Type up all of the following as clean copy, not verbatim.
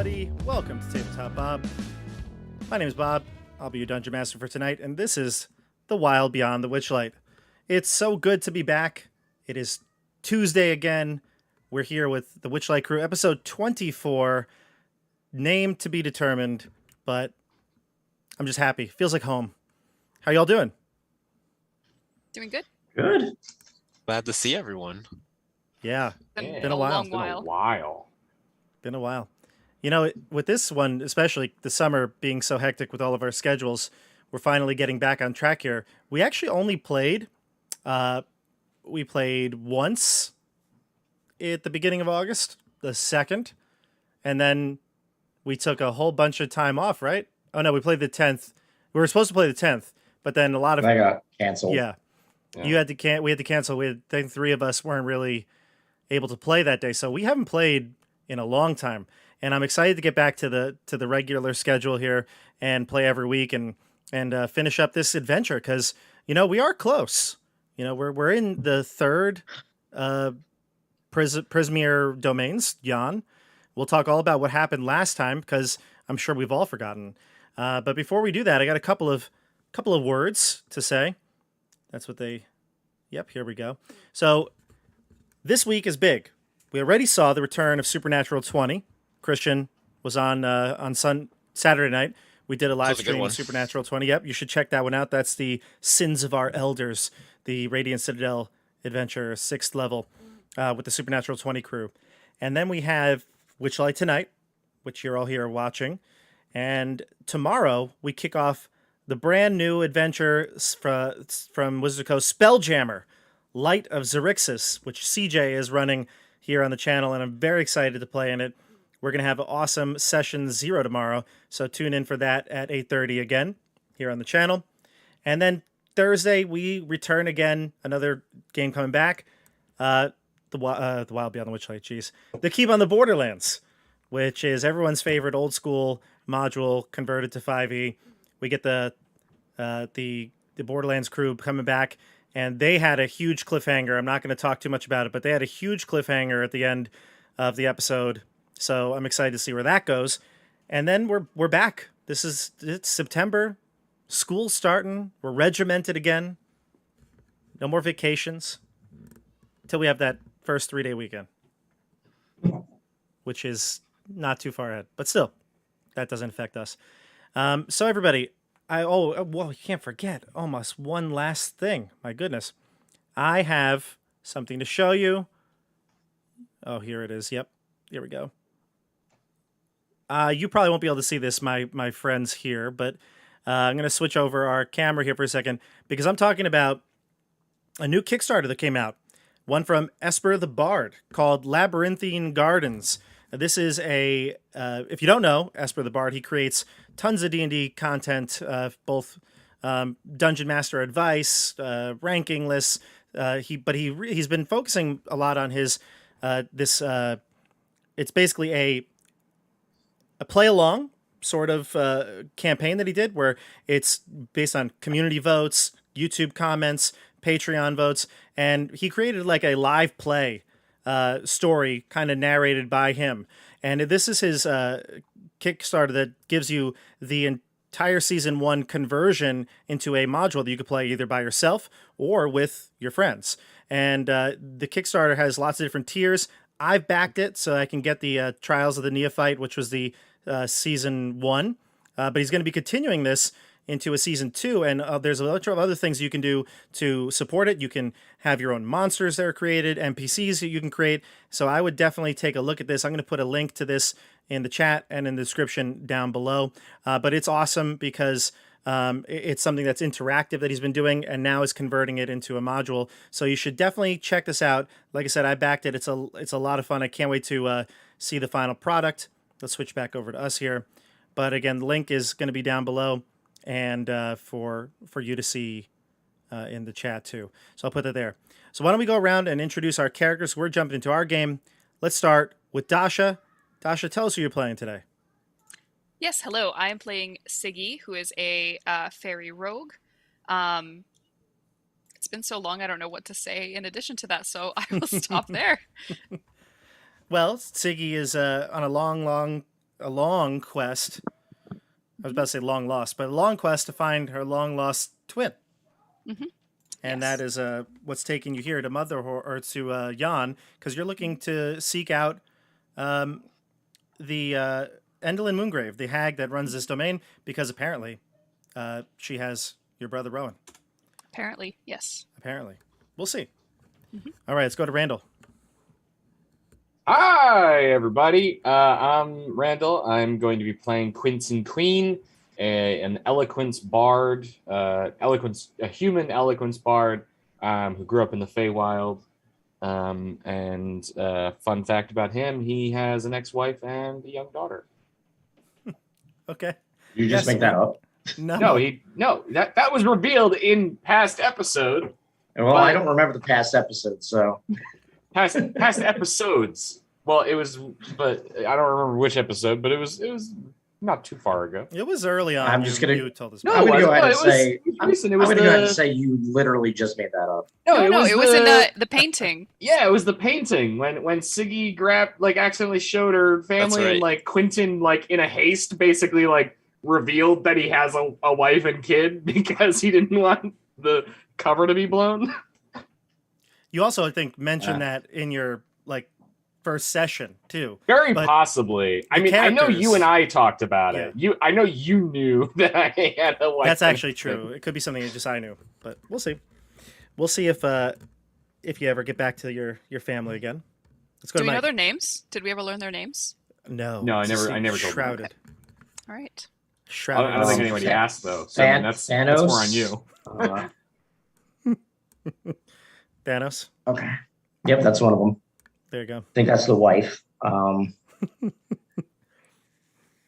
everybody. Welcome to Tabletop Bob. My name is Bob. I'll be your Dungeon Master for tonight, and this is The Wild Beyond the Witchlight. It's so good to be back. It is Tuesday again. We're here with the Witchlight crew, episode 24, name to be determined, but I'm just happy. Feels like home. How y'all doing? Doing good. Good. Glad to see everyone. Yeah, Been a while. long while. Been a while. You know, with this one, especially the summer being so hectic with all of our schedules, we're finally getting back on track here. We actually only played, once at the beginning of August, the 2nd, and then we took a whole bunch of time off, right? Oh no, we played the 10th. We were supposed to play the 10th, but then a lot of... I got canceled. Yeah. We had to cancel. I think 3 of us weren't really able to play that day, so we haven't played in a long time. And I'm excited to get back to the regular schedule here and play every week and finish up this adventure because we are close. We're in the 3rd Prismere domains, Jan. We'll talk all about what happened last time because I'm sure we've all forgotten. But before we do that, I got a couple of words to say. That's what they... Yep, here we go. So this week is big. We already saw the return of Supernatural 20. Christian was on Saturday night. We did a live stream of Supernatural 20. Yep, you should check that one out. That's the Sins of Our Elders, the Radiant Citadel adventure, 6th level, with the Supernatural 20 crew. And then we have Witchlight tonight, which you're all here watching. And tomorrow we kick off the brand new adventure from Wizard of the Coast, Spelljammer, Light of Xerixis, which CJ is running here on the channel, and I'm very excited to play in it. We're going to have an awesome session 0 tomorrow, so tune in for that at 8:30 again here on the channel. And then Thursday, we return again, another game coming back, the Wild Beyond the Witchlight, geez. The Keep on the Borderlands, which is everyone's favorite old school module converted to 5e. We get the Borderlands crew coming back, and they had a huge cliffhanger. I'm not going to talk too much about it, but they had a huge cliffhanger at the end of the episode. So I'm excited to see where that goes. And then we're back. It's September. School's starting. We're regimented again. No more vacations until we have that first 3-day weekend, which is not too far ahead. But still, that doesn't affect us. So everybody, you can't forget almost one last thing. My goodness. I have something to show you. Oh, here it is. Yep. Here we go. You probably won't be able to see this, my friends here, but I'm going to switch over our camera here for a second because I'm talking about a new Kickstarter that came out. One from Esper the Bard called Labyrinthine Gardens. This is if you don't know, Esper the Bard, he creates tons of D&D content, both Dungeon Master advice, ranking lists. He's been focusing a lot on his it's basically a play along sort of campaign that he did where it's based on community votes, YouTube comments, Patreon votes, and he created like a live play story kind of narrated by him. And this is his Kickstarter that gives you the entire season 1 conversion into a module that you could play either by yourself or with your friends. And the Kickstarter has lots of different tiers. I've backed it so I can get the Trials of the Neophyte, which was the season 1. But he's going to be continuing this into a season 2, and there's a bunch of other things you can do to support it. You can have your own monsters that are created, NPCs that you can create. So I would definitely take a look at this. I'm going to put a link to this in the chat and in the description down below. But it's awesome because it's something that's interactive that he's been doing and now is converting it into a module. So you should definitely check this out. Like I said, I backed it. It's a lot of fun. I can't wait to see the final product. Let's switch back over to us here. But again, the link is going to be down below and for you to see in the chat too. So I'll put that there. So why don't we go around and introduce our characters? We're jumping into our game. Let's start with Dasha. Dasha, tell us who you're playing today. Yes, hello. I am playing Siggy, who is a fairy rogue. It's been so long, I don't know what to say in addition to that, so I will stop there. Well, Siggy is on a long a long quest. I was about to say long lost, but a long quest to find her long lost twin. Mm-hmm. And Yes. that is what's taking you here to to Jan, because you're looking to seek out the Endlin Moongrave, the hag that runs this domain, because apparently she has your brother Rowan. Apparently, yes. Apparently. We'll see. Mhm. All right, let's go to Randall. Hi, everybody. I'm Randall. I'm going to be playing Quentin Queen, an eloquence bard, a human eloquence bard who grew up in the Feywild. And fun fact about him, he has an ex-wife and a young daughter. Okay. You just Yes, make that up. No. That was revealed in past episode. Well, But- I don't remember the past episode, so Past episodes. Well, it was, but I don't remember which episode, but it was not too far ago. It was early on. I'm just gonna- You told us. No, about I'm it. gonna go ahead and it was say recent. It I'm was gonna go ahead and the say you literally just made that up. No, it was in the the painting. yeah, it was the painting when Siggy accidentally showed her family That's and right. Quentin in a haste basically revealed that he has a wife and kid because he didn't want the cover to be blown. You also, I think, mentioned that in your first session too. Very But possibly. I the mean, I know characters- you and I talked about Yeah. it. I know you knew that I had a wife. That's and actually kid. true. It could be something that just I knew, but we'll see. We'll see if you ever get back to your family again. Let's go Do to we know Mike. their names? Did we ever learn their names? No, No, I it's never just told them. shrauded. All right. I Shrouded. don't think Um, anybody asked though. So I mean, that's more on you. Thanos. Okay. Yep, that's one of them. There you go. I think that's the wife.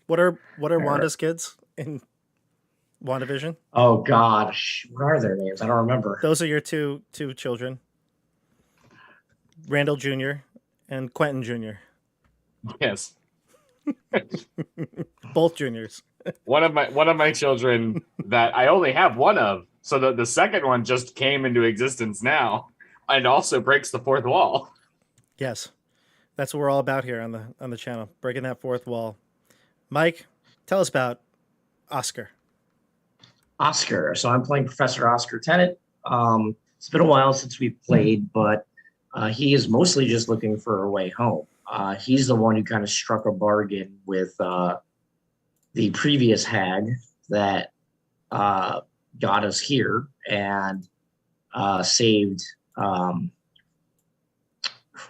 What are Wanda's kids in WandaVision? Oh gosh, what are their names? I don't remember. Those are your two children, Randall Jr. and Quentin Jr. Yes. Both juniors. One of my children that I only have one of, so the second one just came into existence now, and also breaks the fourth wall. Yes, that's what we're all about here on the channel, breaking that fourth wall. Mike, tell us about Oscar. Oscar. So I'm playing Professor Oscar Tennant. It's been a while since we've played, but he is mostly just looking for a way home. He's the one who kind of struck a bargain with the previous hag that got us here and saved.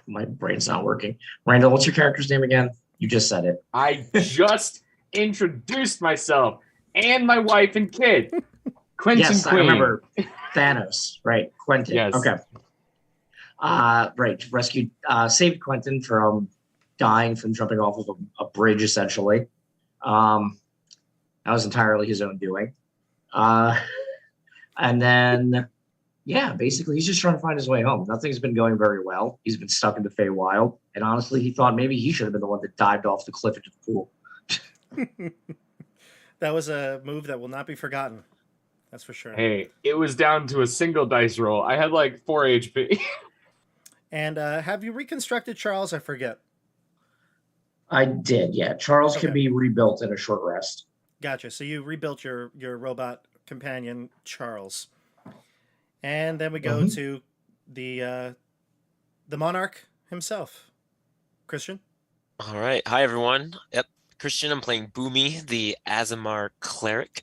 My brain's not working. Randall, what's your character's name again? You just said it. I just introduced myself and my wife and kid. Quentin Yes, Queen. I remember Thanos, right? Quentin. Yes. Okay. Right. Rescued, saved Quentin from dying from jumping off of a bridge, essentially. That was entirely his own doing. And then, yeah, basically, he's just trying to find his way home. Nothing's been going very well. He's been stuck in the Feywild, and honestly, he thought maybe he should have been the one that dived off the cliff into the pool. That was a move that will not be forgotten. That's for sure. Hey, it was down to a single dice roll. I had 4 HP. And have you reconstructed Charles? I forget. I did, yeah. Charles Okay. can be rebuilt in a short rest. Gotcha. So you rebuilt your robot companion, Charles. And then we go to the monarch himself, Christian. All right. Hi, everyone. Yep. Christian, I'm playing Boomy, the Azamar cleric.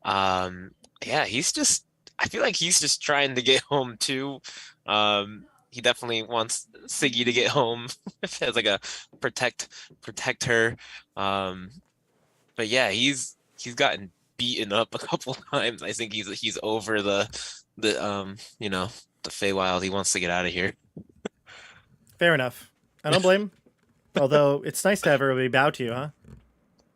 Yeah, I feel like he's just trying to get home too. He definitely wants Siggy to get home as a protect her. But yeah, he's gotten beaten up a couple times. I think he's over the Feywild. He wants to get out of here. Fair enough. I don't blame him. Although it's nice to have everybody bow to you, huh?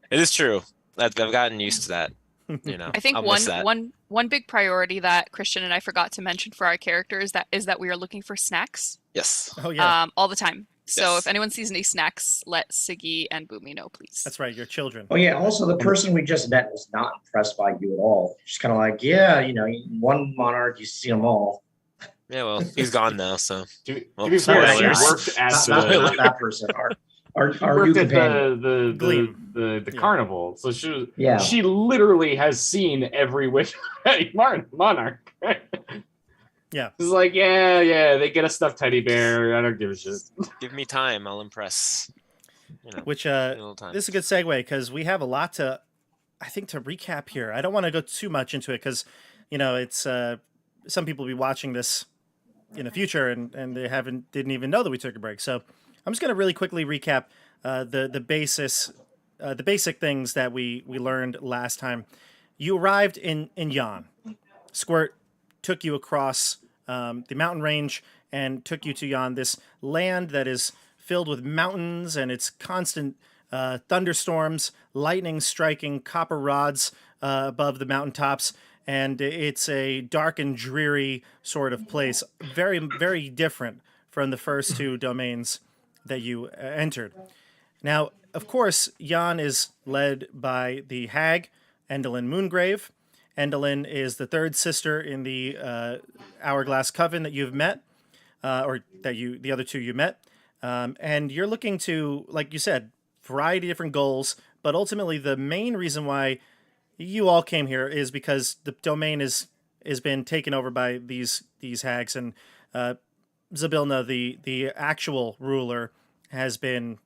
It is true. I've gotten used to that. I think I'll miss that. one big priority that Christian and I forgot to mention for our characters is that we are looking for snacks Yes. Oh yeah, all the time. So Yes. if anyone sees any snacks, let Siggy and Boomy know, please. that's right. Your children. Oh yeah. Also, the person we just met was not impressed by you at all. Just kind of like, yeah, one monarch, you see them all. Yeah, well, he's gone now, so To Well, be fair, she spoilers. worked as Not the that person. Our She our new worked at companion. Gleam. the Yeah. carnival, so Yeah. she literally has seen every witch monarch. Yeah. It's like, yeah, they get a stuffed teddy bear. I don't give a shit. Give me time, I'll impress. You know, Which give me a little time. this is a good segue because we have a lot to, I think, to recap here. I don't want to go too much into it because, it's some people will be watching this in the future and they didn't even know that we took a break. So I'm just going to really quickly recap the basic things that we learned last time. You arrived in Yan. Squirt took you across the mountain range and took you to Yan, this land that is filled with mountains and it's constant thunderstorms, lightning striking copper rods above the mountaintops. And it's a dark and dreary sort of place, very, very different from the first two domains that you entered. Now, of course, Yan is led by the hag, Endelyn Moongrave. Endelyn is the third sister in the Hourglass Coven that you've met, or that the other two you met. And you're looking to, like you said, variety of different goals, but ultimately the main reason why you all came here is because the domain has been taken over by these hags, and Zabilna, the actual ruler, has been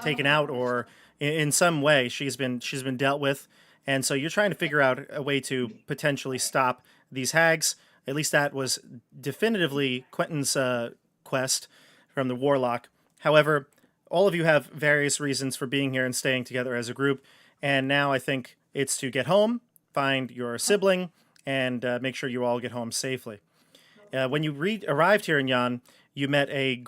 taken out, or in some way she's been dealt with, and so you're trying to figure out a way to potentially stop these hags. At least that was definitively Quentin's quest from the Warlock. However, all of you have various reasons for being here and staying together as a group. And now I think it's to get home, find your sibling, and make sure you all get home safely. When you arrived here in Yan, you met you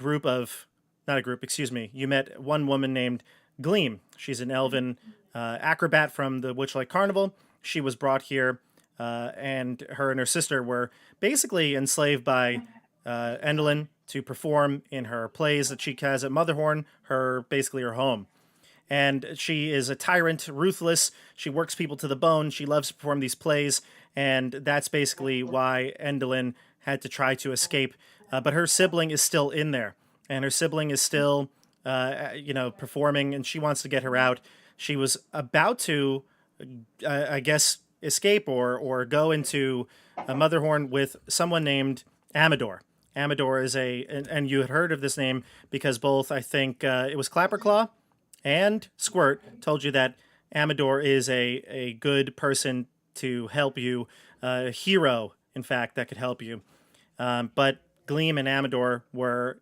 met one woman named Gleam. She's an elven acrobat from the Witchlight Carnival. She was brought here, and her sister were basically enslaved by Endelyn to perform in her plays that she has at Motherhorn, basically her home. And she is a tyrant, ruthless. She works people to the bone. She loves to perform these plays, and that's basically why Endelyn had to try to escape. But her sibling is still in there, and her sibling is still, performing, and she wants to get her out. She was about to, I guess, escape or go into a Motherhorn with someone named Amador. Amador is and you had heard of this name because both, I think, it was Clapperclaw and Squirt told you that Amador is a good person to help you, a hero, in fact, that could help you. But Gleam and Amador were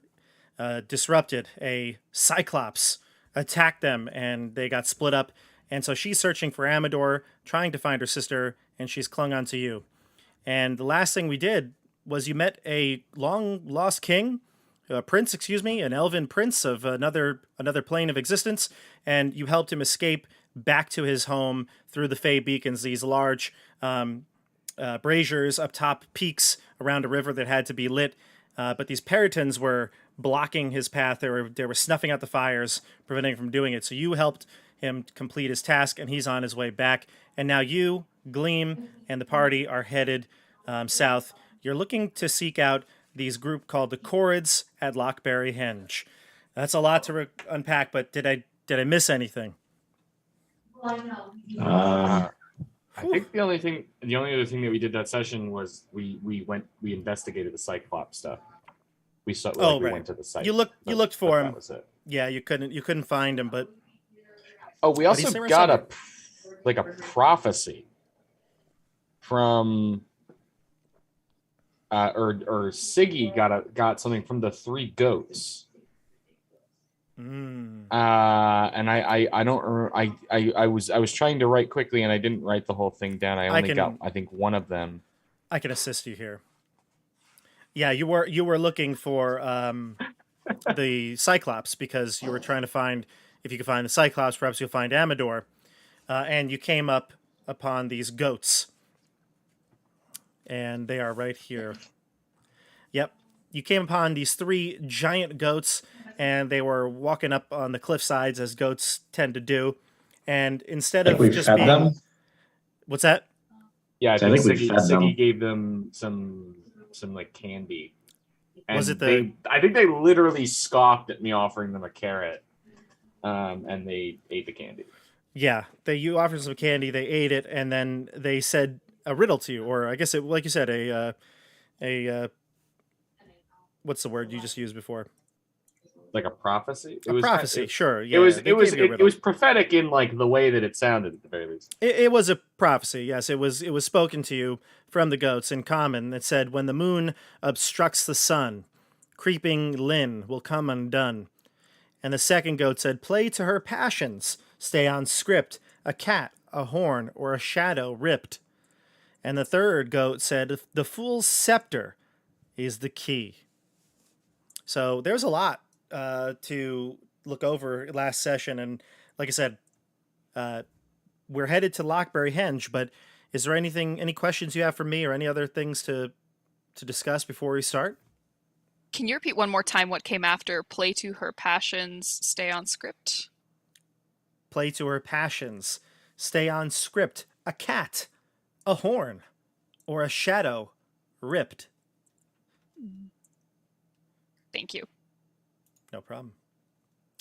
disrupted. A Cyclops attacked them, and they got split up. And so she's searching for Amador, trying to find her sister, and she's clung onto you. And the last thing we did was you met a long-lost king, prince, an elven prince of another plane of existence, and you helped him escape back to his home through the Fey Beacons, these large braziers up top peaks around a river that had to be lit. But these Peritons were blocking his path. They were snuffing out the fires, preventing him from doing it. So you helped him complete his task, and he's on his way back. And now you, Gleam, and the party are headed south. You're looking to seek out these group called the Corrids at Lockbury Henge. That's a lot to unpack, but did I miss anything? I think the only other thing that we did that session was we investigated the Cyclops stuff. We Right. went to the site. You looked for him. That was it. Yeah, you couldn't find him, but we also got a prophecy from or Siggy got something from the three goats. And I don't remember. I was trying to write quickly and I didn't write the whole thing down. I only got I think one of them. I can assist you here. Yeah, you were looking for the Cyclops because you were trying to find, if you could find the Cyclops, perhaps you'll find Amador. And you came upon these goats. And they are right here. Yep. You came upon these three giant goats, and they were walking up on the cliff sides as goats tend to do. And instead of we just fed being... them? What's that? Yeah, I So I think think we fed them. Siggy gave them some like candy. And Was it the- I think they literally scoffed at me offering them a carrot, and they ate the candy. Yeah, you offered some candy, they ate it, and then they said a riddle to you, or I guess it, like you said, what's the word you just used before? Like a prophecy. A prophecy, sure. Yeah, It was they gave you a it riddle. was prophetic in like the way that it sounded at the very least. It was a prophecy. Yes, it was spoken to you from the goats in common. It said, "When the moon obstructs the sun, creeping Lynn will come undone." And the second goat said, "Play to her passions, stay on script, a cat, a horn, or a shadow ripped." And the third goat said, "The fool's scepter is the key." So there's a lot to look over last session, and like I said, we're headed to Lockbury Henge. But is there any questions you have for me, or any other things to discuss before we start? Can you repeat one more time what came after play to her passions, stay on script? Play to her passions, stay on script, a cat, a horn, or a shadow ripped. Thank you. No problem.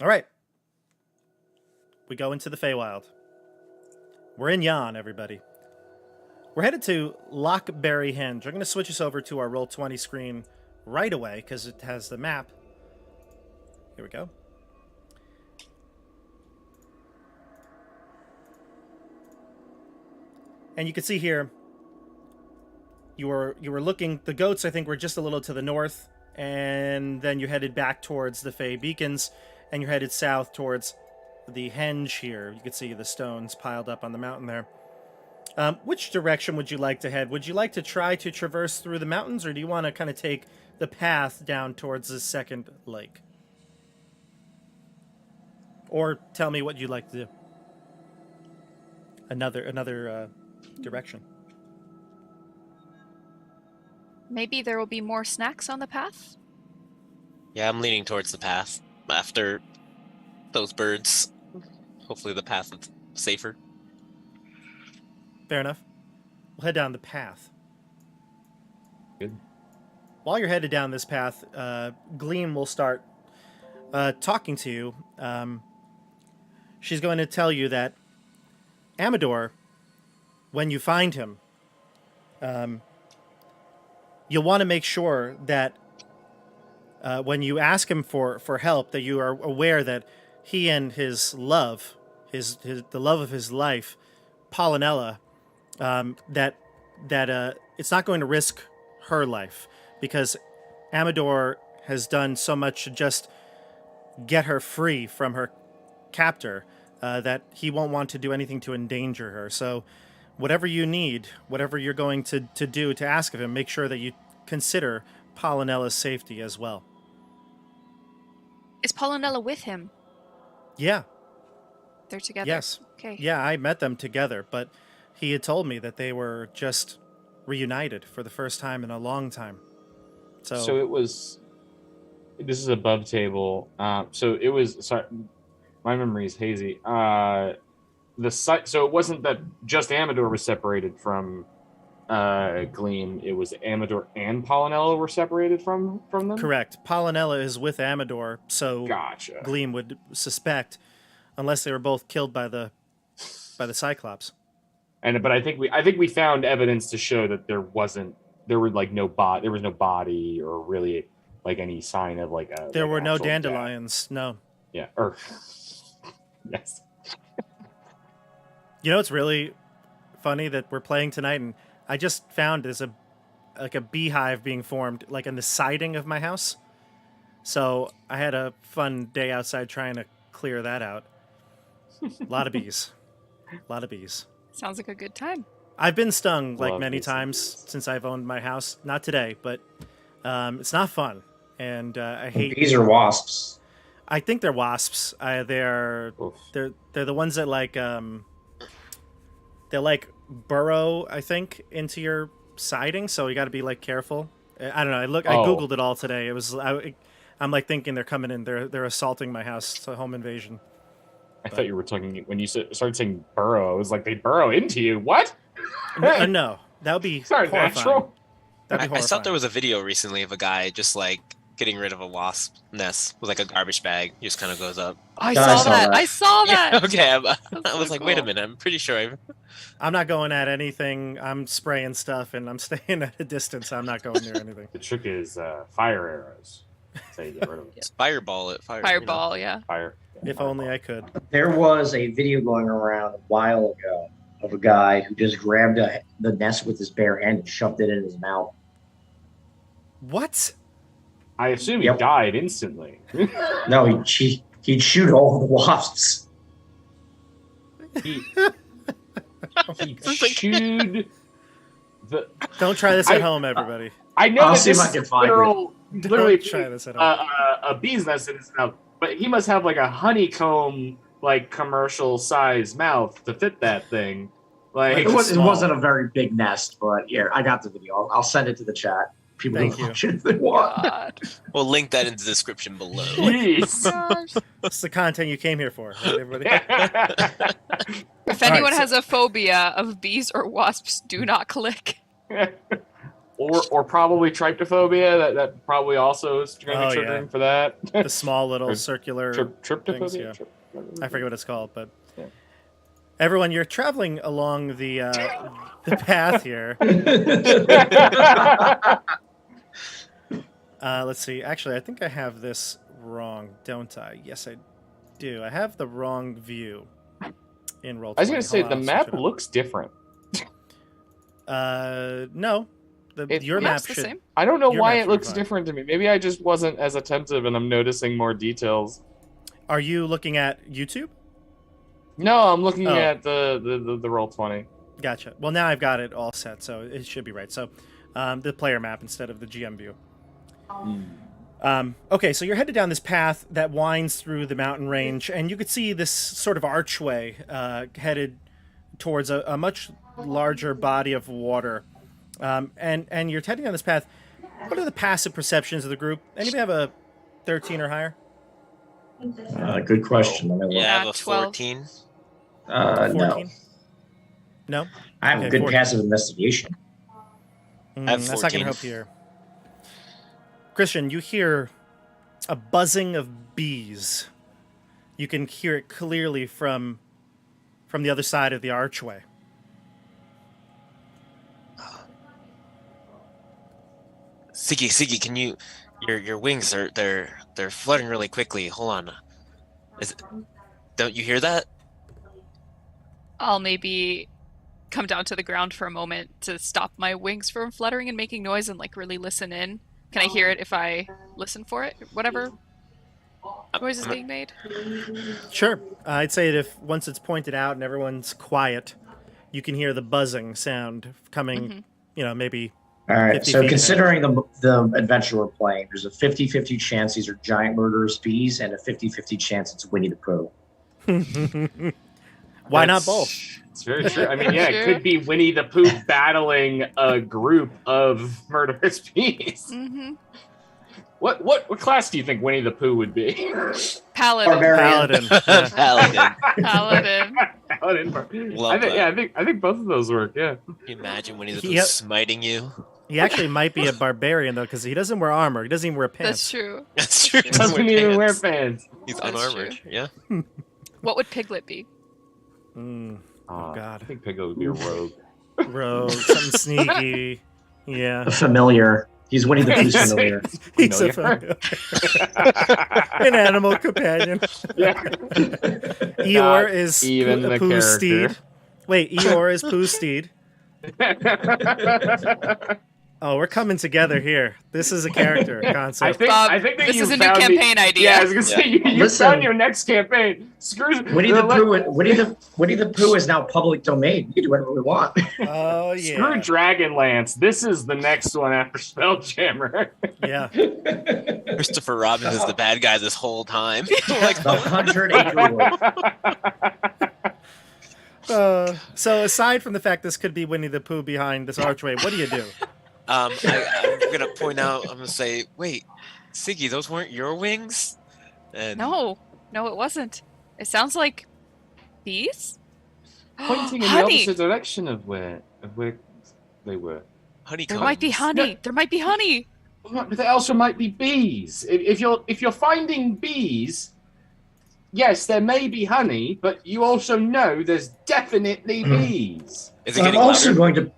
All right. We go into the Feywild. We're in Yon, everybody. We're headed to Lockbury Henge. I'm going to switch us over to our Roll20 screen right away because it has the map. Here we go. And you can see here, you were looking, the goats I think were just a little to the north, and then you headed back towards the Fey Beacons, and you're headed south towards the Henge here. You can see the stones piled up on the mountain there. Which direction would you like to head? Would you like to try to traverse through the mountains, or do you want to kind of take the path down towards the second lake? Or tell me what you'd like to do. Another direction. Maybe there will be more snacks on the path? Yeah, I'm leaning towards the path after those birds. Hopefully the path is safer. Fair enough. We'll head down the path. Good. While you're headed down this path, Gleam will start talking to you. She's going to tell you that Amador, when you find him, you'll want to make sure that when you ask him for help, that you are aware that he and his love, the love of his life, Pollinella, that it's not going to risk her life, because Amador has done so much to just get her free from her captor, that he won't want to do anything to endanger her. So whatever you need, whatever you're going to do to ask of him, make sure that you consider Pollinella's safety as well. Is Pollinella with him? Yeah. They're together? Yes. Okay. Yeah, I met them together, but he had told me that they were just reunited for the first time in a long time. So it was. This is above table. So it was. Sorry, my memory is hazy. The site. So it wasn't that just Amador was separated from Gleam. It was Amador and Pollinella were separated from them. Correct. Pollinella is with Amador, so Gotcha. Gleam would suspect, unless they were both killed by the Cyclops. But I think we found evidence to show that there was no body or really like any sign of like a. There like were no actual death. dandelions. No. Yeah. Yes. You know, it's really funny that we're playing tonight, and I just found there's a beehive being formed like in the siding of my house. So I had a fun day outside trying to clear that out. A lot of bees. A lot of bees. Sounds like a good time. I've been stung like Love many me some times bees. since I've owned my house. Not today, but it's not fun. And I hate Bees or wasps? I think they're wasps. They're Oof. the ones that like they like burrow, I think, into your siding. So you got to be like careful. I don't know. I googled it all today. It was I'm like thinking they're coming in. They're assaulting my house. It's a home invasion. I thought you were talking when you started saying burrow. It was like they burrow into you. What? No, that would be Sorry, horrifying. natural. That'd be I saw horrifying. there was a video recently of a guy just like getting rid of a wasp nest with like a garbage bag. He just kind of goes up. I Yeah, I saw saw that. that. I saw Yeah, that. okay. I That's was so like, wait a cool. minute. I'm pretty sure. I'm not going at anything. I'm spraying stuff and I'm staying at a distance. I'm not going near anything. The trick is fire arrows. That's how you get rid of it. Just fireball it. Fireball, yeah. Fire. If only I could. There was a video going around a while ago of a guy who just grabbed the nest with his bare hand and shoved it in his mouth. What? I assume he Yep. died instantly. No, he'd shoot all the wasps. He chewed the. Don't try this at I- home, everybody. I know I'll that see if this I can is find it. literally Don't try this at home. a bee's nest in his mouth, but he must have like a honeycomb, like commercial size mouth to fit that thing. Like It It was- wasn't a very big nest, but yeah, I got the video. I'll send it to the chat. People Thank can you. watch it if they want. God. We'll link that in the description below. Jeez. Gosh. That's the content you came here for, right, everybody? If All right, anyone so- has a phobia of bees or wasps, do not click. or probably tryptophobia. That probably also is going Oh, to be yeah. triggering for that. The small little Or circular. Tryptophobia. things, yeah. I forget what it's called, but Yeah. everyone, you're traveling along the path here. Let's see. Actually, I think I have this wrong, don't I? Yes, I do. I have the wrong view in roll. I was going to say Hold the on, I'll map switch it up. looks different. No, your map Map's the should. same. I don't know Your why map it should be looks fine. different to me. Maybe I just wasn't as attentive and I'm noticing more details. Are you looking at YouTube? No, I'm looking Oh. at the roll 20. Gotcha. Well, now I've got it all set, so it should be right. So, the player map instead of the GM view. Okay, so you're headed down this path that winds through the mountain range, and you could see this sort of archway headed towards a much larger body of water. And you're heading down this path. What are the passive perceptions of the group? Anybody have a 13 or higher? Good question. Let me look. Yeah, I have a 12. 14. No. 14? No? I have Okay, a good 14. passive investigation. I have That's not going 14. to help here. Christian, you hear a buzzing of bees. You can hear it clearly from the other side of the archway. Siggy, can you? Your wings are they're fluttering really quickly. Hold on. Don't you hear that? I'll maybe come down to the ground for a moment to stop my wings from fluttering and making noise and like really listen in. Can I hear it if I listen for it? Whatever noise is being made. Sure. I'd say that if once it's pointed out and everyone's quiet, you can hear the buzzing sound coming, maybe. All right. 50 So feet considering the adventure we're playing, there's a 50-50 chance these are giant murderous bees and a 50-50 chance it's Winnie the Pooh. Why not That's- both? It's very true. I mean, yeah, it True. could be Winnie the Pooh battling a group of murderous bees. Mm-hmm. What class do you think Winnie the Pooh would be? Paladin. Barbarian. Paladin. Yeah. Paladin. Paladin. Paladin. Love I think, that. yeah, I think both of those work. Yeah. Can you imagine Winnie the Pooh Yep. smiting you? He actually might be a barbarian, though, because he doesn't wear armor. He doesn't even wear pants. That's true. That's true. He Doesn't even wear pants. He's That's unarmored. true. Yeah. What would Piglet be? Oh, God. I think Piglet would be a rogue. Rogue, something sneaky. Yeah. A familiar. He's Winnie the Pooh's familiar. He's a Familiar. an animal companion. Yeah. Eeyore Not is even the Pooh's character. steed. Wait, Eeyore is Pooh's steed. Oh, we're coming together here. This is a character concept. Bob, I think that this you is a new found campaign idea. Yeah, I was gonna say you Listen. found your next campaign. Screw Winnie the Pooh is now public domain. We can do whatever we want. Oh Screw yeah, Dragonlance. This is the next one after Spelljammer. yeah. Christopher Robin is the bad guy this whole time. Like, The 100-acre wood. So aside from the fact this could be Winnie the Pooh behind this archway, what do you do? I'm gonna point out. I'm gonna say, wait, Siggy, those weren't your wings. And No, it wasn't. It sounds like bees. Pointing in the Honey. opposite direction of where they were. There might be Honeycombs. honey. No. There might be honey. But there also might be bees. If you're finding bees, yes, there may be honey, but you also know there's definitely bees. Is it I'm getting also louder?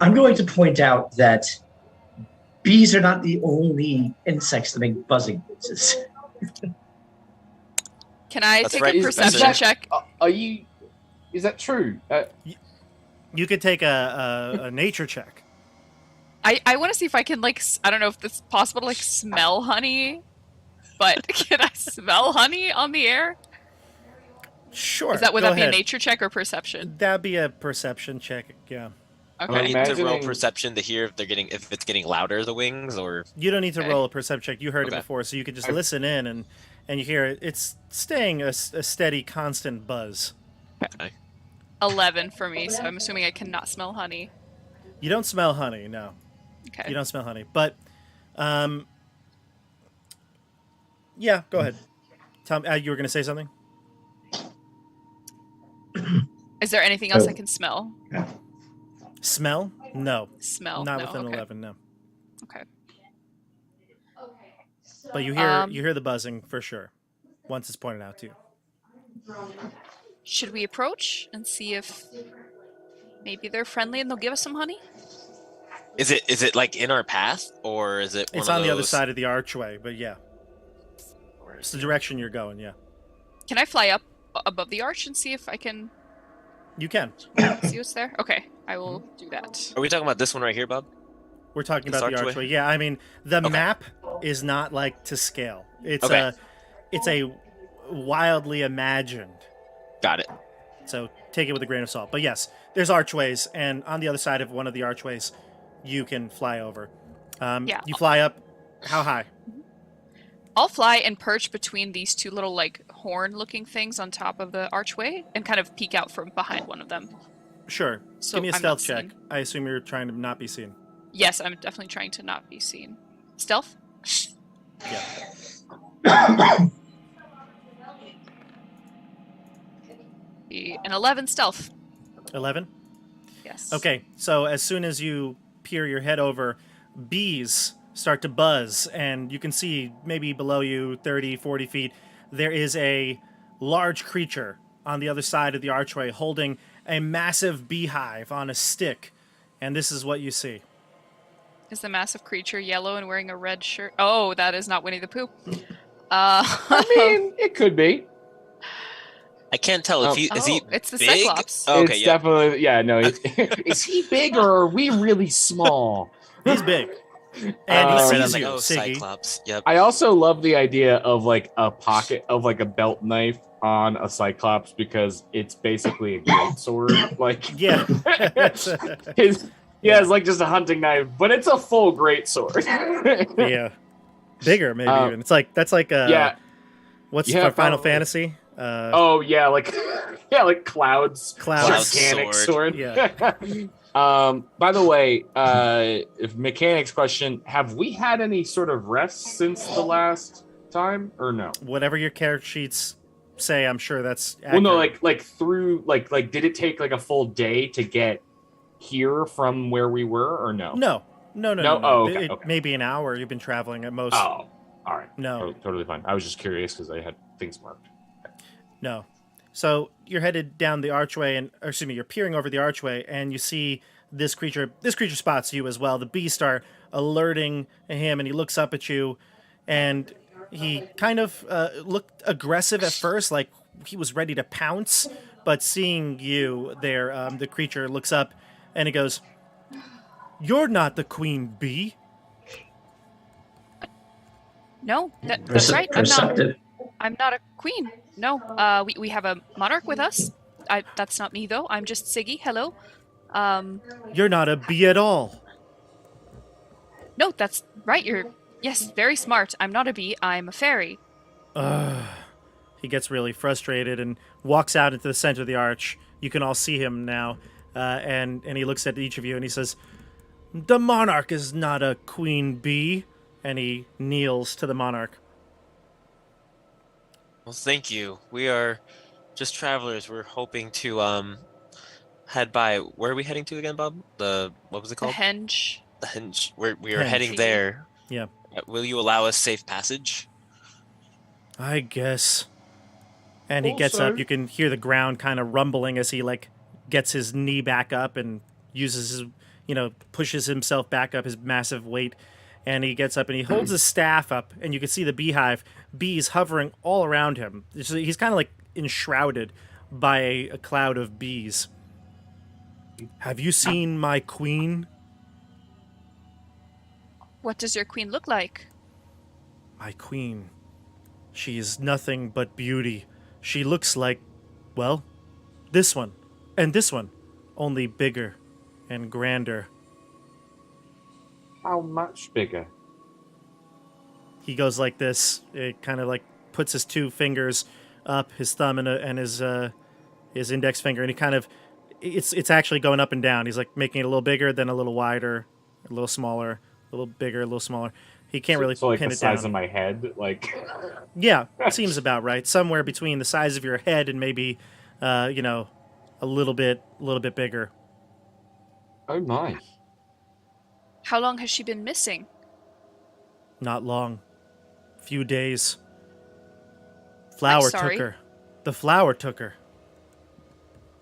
I'm going to point out that bees are not the only insects that make buzzing noises. Can I That's take right, a Professor. perception check? Are you? Is that true? You could take a nature check. I want to see if I can I don't know if it's possible to smell honey, but can I smell honey on the air? Sure. Would go that be a ahead. nature check or perception? That'd be a perception check. Yeah. Do I Okay. need to roll Imagining- perception to hear if it's getting louder, the wings, or You don't need to Okay. roll a perception check. You heard it Okay. before, so you could just I- listen in and you hear it. It's staying a steady, constant buzz. 11 for me, so I'm assuming I cannot smell honey. You don't smell honey, no. Okay. You don't smell honey, but yeah, go ahead. Tom, you were going to say something? Is there anything else I can smell? Smell? No, Smell? not No, within okay. 11. No, Okay. but you hear the buzzing for sure once it's pointed out to you. Should we approach and see if maybe they're friendly and they'll give us some honey? is it like in our path, or is it? It's one on of the other those- side of the archway, but yeah, it's the direction you're going. Yeah, Can I fly up above the arch and see if I can you can. see what's there? Okay, I will do that. Are we talking about this one right here, Bob? We're talking This about the archway? archway. Yeah, I mean the Okay. map is not like to scale. It's Okay. a wildly imagined. Got it. So take it with a grain of salt. But yes, there's archways, and on the other side of one of the archways, you can fly over. Yeah. You fly up. How high? I'll fly and perch between these two little horn-looking things on top of the archway and kind of peek out from behind one of them. Sure. So Give me a I'm not stealth check. seen. I assume you're trying to not be seen. Yes, I'm definitely trying to not be seen. Stealth? Yeah. An 11 stealth. 11? Yes. Okay, so as soon as you peer your head over, bees start to buzz, and you can see maybe below you, 30, 40 feet, there is a large creature on the other side of the archway holding a massive beehive on a stick, and this is what you see. Is the massive creature yellow and wearing a red shirt? Oh, that is not Winnie the Pooh. I mean, it could be. I can't tell if is he it's the big? Cyclops. Oh, okay, It's yeah. definitely Is he big or are we really small? He's big. And Right, he I sees was like, you, oh, Siggy. Cyclops. Yep. I also love the idea of a pocket of a belt knife on a Cyclops because it's basically a great sword. Yeah. It's just a hunting knife, but it's a full great sword. Yeah. Bigger, maybe even. That's like yeah. what's Yeah, for Final probably. Fantasy? Oh yeah, like Cloud's Cloud's mechanic sword. sword. Yeah. By the way, if mechanics question, have we had any sort of rest since the last time or no? Whatever your character sheets say, I'm sure that's Well, no, accurate. through did it take a full day to get here from where we were or no? No. Oh, okay, okay. Maybe an hour. You've been traveling at most. Oh, all right. No. Totally fine. I was just curious because I had things marked. No. So you're headed down the archway, you're peering over the archway, and you see this creature. This creature spots you as well. The beasts are alerting him, and he looks up at you, and he kind of looked aggressive at first, like he was ready to pounce. But seeing you there, the creature looks up, and he goes, "You're not the queen bee." No, that's right. Perceptive. I'm not a queen. No, we have a monarch with us. That's not me though. I'm just Siggy. Hello. You're not a bee at all. No, that's right. Yes, very smart. I'm not a bee. I'm a fairy. He gets really frustrated and walks out into the center of the arch. You can all see him now, and he looks at each of you and he says, "The monarch is not a queen bee," and he kneels to the monarch. Well, thank you. We are just travelers. We're hoping to head by. Where are we heading to again, Bob? What was it The called? henge. Henge. We are Henge. heading there. Yeah. Will you allow us safe passage? I guess. And he gets Also- up. You can hear the ground kind of rumbling as he like gets his knee back up and uses his, pushes himself back up, his massive weight. And he gets up and he holds his staff up, and you can see the bees hovering all around him. He's kind of like enshrouded by a cloud of bees. Have you seen my queen? What does your queen look like? My queen. She is nothing but beauty. She looks like, well, this one and this one, only bigger and grander. How much bigger? He goes like this. It kind of like puts his two fingers up, his thumb and his index finger, and he kind of, it's actually going up and down. He's like making it a little bigger, then a little wider, a little smaller, a little bigger, a little smaller. He can't really so like pin the it down. size of my head, like. Yeah, seems about right. Somewhere between the size of your head and maybe, a little bit bigger. Oh my! How long has she been missing? Not long. Few days. Flower took sorry. her. The flower took her.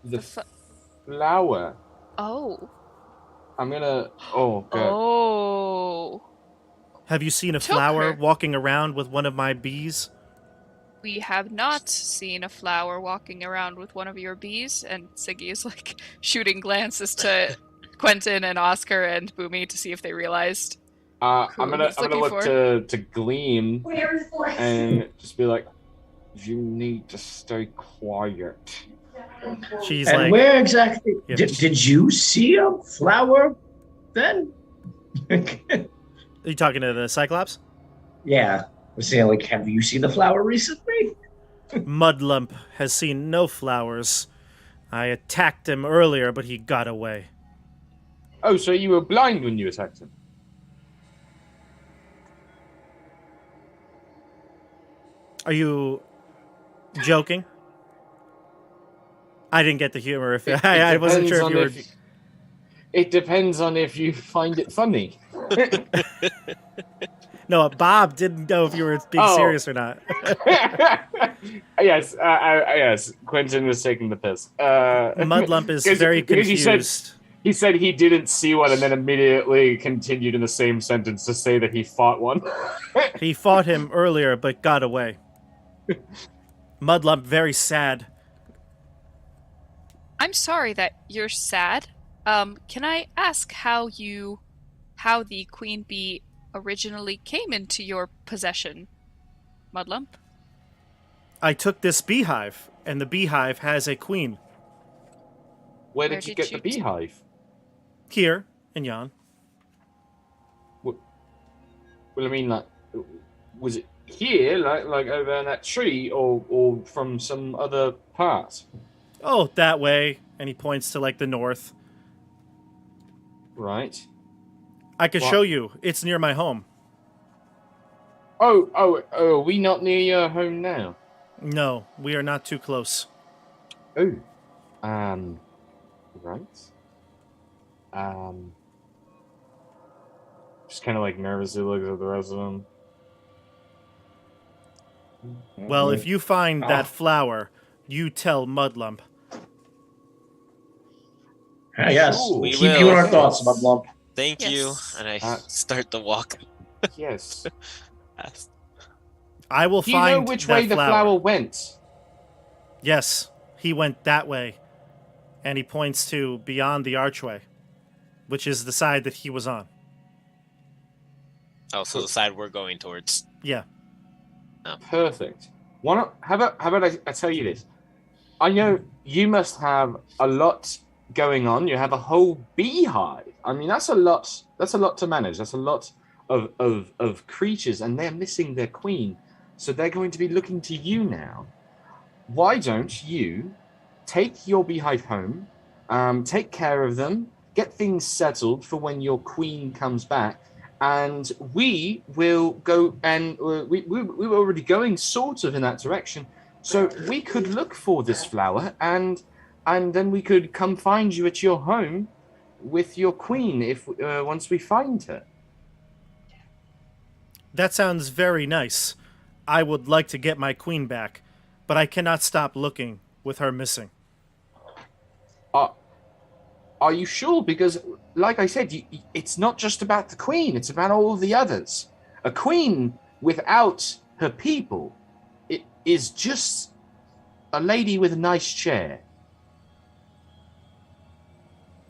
The flower. Oh. I'm gonna. Oh god. Oh. Have you seen a Took flower her. walking around with one of my bees? We have not seen a flower walking around with one of your bees. And Siggy is like shooting glances to Quentin and Oscar and Boomy to see if they realized. I'm Who gonna he's looking look for? to Gleam and just be like, you need to stay quiet. She's And like, where exactly Yeah. did you see a flower then? are you talking to the Cyclops? Yeah. I was saying, like, have you seen the flower recently? Mudlump has seen no flowers. I attacked him earlier, but he got away. Oh, so you were blind when you attacked him? Are you joking? I didn't get the humor. If I wasn't sure if you were. It depends on if you find it funny. No, Bob didn't know if you were being Oh. serious or not. Yes, yes. Quentin was taking the piss. Mudlump is very because confused. He said he didn't see one, and then immediately continued in the same sentence to say that he fought one. He fought him earlier, but got away. Mudlump very sad. I'm sorry that you're sad. Can I ask how the queen bee originally came into your possession, Mudlump? I took this beehive, and the beehive has a queen. Where Where did you did get the you t- beehive? Here in Jan. Well, I mean, like, was it here, like over in that tree, or from some other part? Oh, that way. And he points to like the north. Right. I could What? show you. It's near my home. Oh, are we not near your home now? No, we are not too close. Oh. Right. Just kind of like nervously looks at the rest of them. Well, if you find Oh. that flower, you tell Mudlump. Yes. Cool. We Keep will. you in our thoughts, Mudlump. Thank you. Yes. And I Uh, start the walk Yes. past. I will Do you find know which that way the flower went? Yes, he went that way. And he points to beyond the archway, which is the side that he was on. Oh, so the side we're going towards. Yeah. Perfect. How about I tell you this? I know you must have a lot going on. You have a whole beehive. I mean, that's a lot. That's a lot to manage. That's a lot of creatures, and they're missing their queen. So they're going to be looking to you now. Why don't you take your beehive home, take care of them, get things settled for when your queen comes back, and we will go, and we were already going sort of in that direction, so we could look for this flower, and then we could come find you at your home with your queen if once we find her. That sounds very nice. I would like to get my queen back, but I cannot stop looking with her missing. Are you sure? Because, like I said, it's not just about the queen. It's about all the others. A queen without her people is just a lady with a nice chair.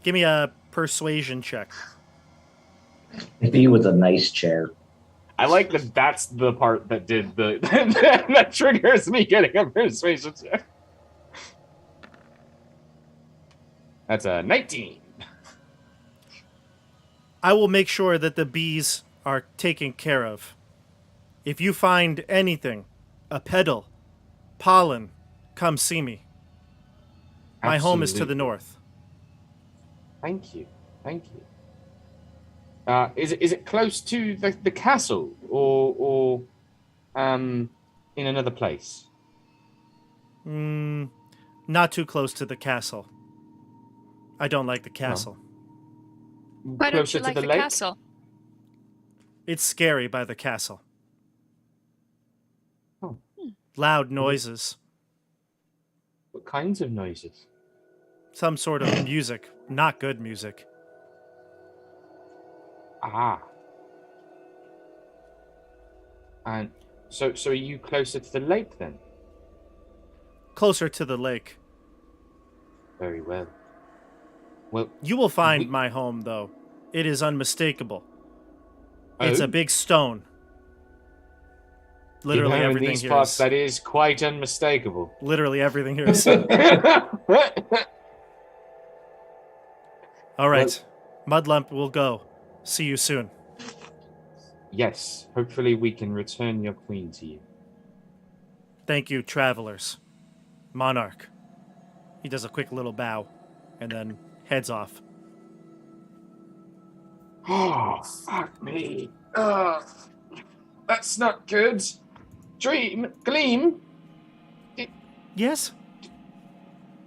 Give me a persuasion check. Maybe with a nice chair. I like that. That's the part that did the that triggers me getting a persuasion check. That's a 19. I will make sure that the bees are taken care of. If you find anything, a petal, pollen, come see me. My home is to the Absolutely. north. Thank you. Thank you. Is it close to the castle or in another place? Not too close to the castle. I don't like the castle. Why don't Closer you to like the the lake? castle? It's scary by the castle. Oh. Loud noises. What kinds of noises? Some sort of music. Not good music. Ah. And so are you closer to the lake then? Closer to the lake. Very well. Well, You will find We- my home, though. It is unmistakable. It's Oh. a big stone. you Literally know, in everything these here parts is. that is quite unmistakable. Literally everything here is. All right. Mudlump will go. See you soon. Yes, hopefully we can return your queen to you. Thank you, travelers. Monarch. He does a quick little bow and then heads off. Oh, fuck me. That's not good. Gleam, Yes?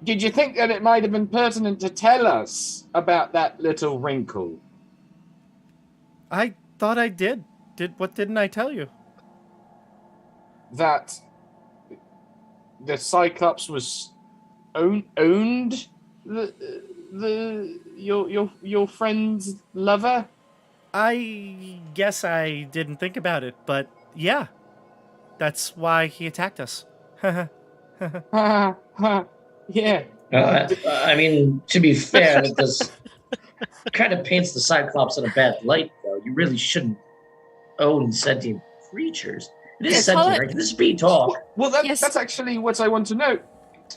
did you think that it might have been pertinent to tell us about that little wrinkle? I thought I did. What didn't I tell you? That the Cyclops was owned your friend's lover? I guess I didn't think about it, but yeah. That's why he attacked us. Yeah. I mean, to be fair, that does kind of paints the Cyclops in a bad light, though. You really shouldn't own sentient creatures. It is Yes, sentient, call it- right? Can this be talk? Well, Yes. that's actually what I want to know.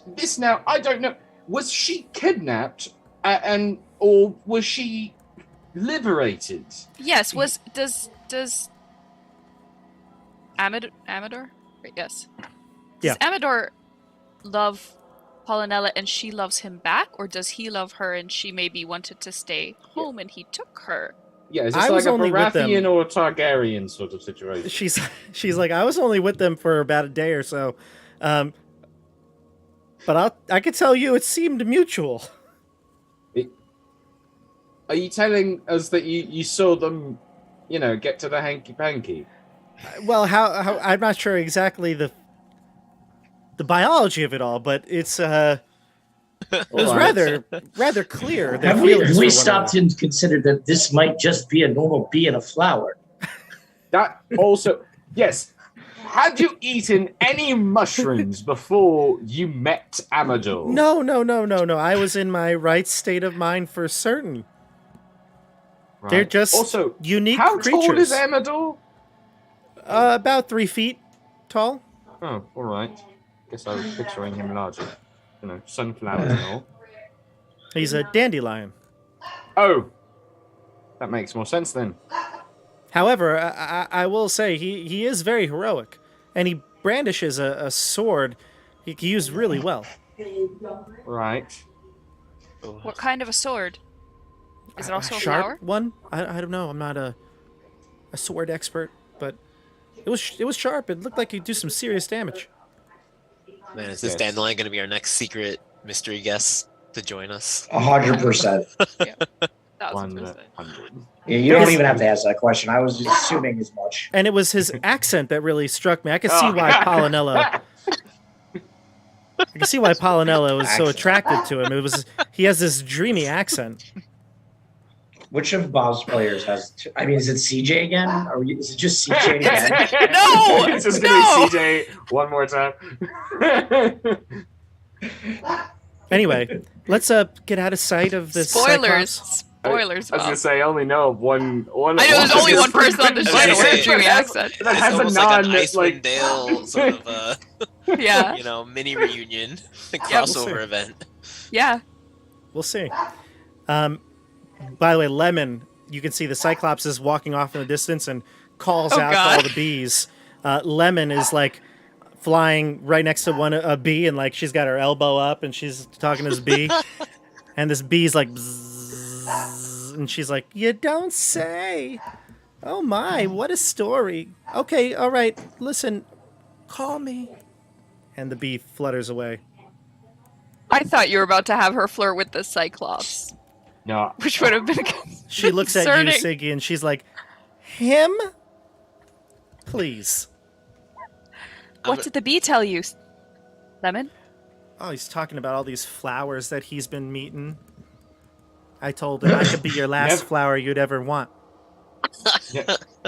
This now, I don't know. Was she kidnapped, or was she liberated? Yes. Does Amador? Right, yes. Does Amador love Pollinella and she loves him back, or does he love her and she maybe wanted to stay home and he took her? Yeah, is I this was like a only with them- Baratheon or a Targaryen sort of situation? She's like, I was only with them for about a day or so. But I could tell you it seemed mutual. Are you telling us that you saw them, get to the hanky-panky? Well, how I'm not sure exactly the biology of it all, but it was Alright. rather clear. their Have we, feelings have for we one stopped another. and considered that this might just be a normal bee in a flower? That also, yes. Had you eaten any mushrooms before you met Amador? No. I was in my right state of mind for certain. Right. They're just also unique How creatures. tall is Amador? About 3 feet tall. Oh, all right. Guess I was picturing him larger. Sunflowers and all. He's a dandelion. Oh, that makes more sense then. However, I will say he is very heroic, and he brandishes a sword he can use really well. Right. What kind of a sword? Is it also a sharp flower? one? I don't know. I'm not a sword expert, but it was sharp. It looked like it could do some serious damage. Man, is this Yes. dandelion going to be our next secret mystery guest to join us? 100%. 1000%. 100. Yeah, you don't even have to ask that question. I was assuming as much. And it was his accent that really struck me. I could see Oh, why God. Pollinella. I can see why Pollinella was so Accent. attracted to him. He has this dreamy accent. Which of Bob's players has? I mean, is it CJ again? Is it just CJ again? No! It's just No! gonna be CJ one more time. Anyway, let's get out of sight of this. Spoilers. Cyclops. Spoilers, I was Bob. gonna say I only know of one. I know there's only one person on the I was show gonna with say, a dreamy accent. that has It's a almost like an non Icewind Dale sort of Yeah. mini reunion, we'll crossover see. event. Yeah. We'll see. By the way, Lemon, you can see the Cyclops is walking off in the distance and calls Oh, out to God. all the bees. Lemon is like flying right next to a bee, and like she's got her elbow up and she's talking to this bee, and this bee's like, bzzz, and she's like, "You don't say." Oh my, what a story. Okay, all right, listen, call me. And the bee flutters away. I thought you were about to have her flirt with the Cyclops, No, which would have been She looks at you, concerning. Siggy, and she's like, "Him? Please." What did the bee tell you, Lemon? Oh, he's talking about all these flowers that he's been meeting. I told him I could be your last Never- flower you'd ever want.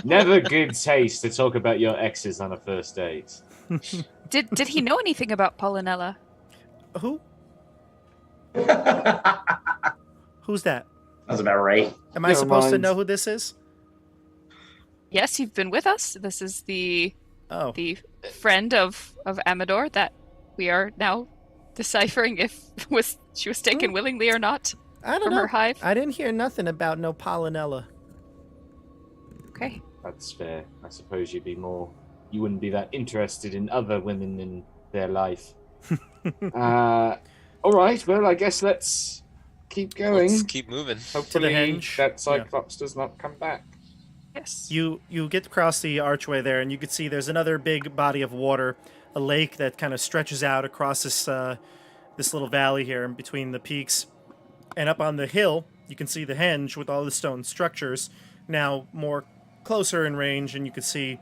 never good taste to talk about your exes on a first date. Did he know anything about Pollinella? Who? Who's that? That's about right. Am I Never supposed to mind. know who this is? Yes, you've been with us. This is the Oh, friend of Amador that we are now deciphering if she was taken willingly or not I don't from know. her hive. I didn't hear nothing about no Pollinella. Okay. That's fair. I suppose you wouldn't be that interested in other women in their life. All right. Well, I guess let's keep going. Let's keep moving. Hopefully henge. that Cyclops does not come back. Yes. You get across the archway there, and you can see there's another big body of water, a lake that kind of stretches out across this little valley here in between the peaks. And up on the hill, you can see the henge with all the stone structures now more closer in range, and you can see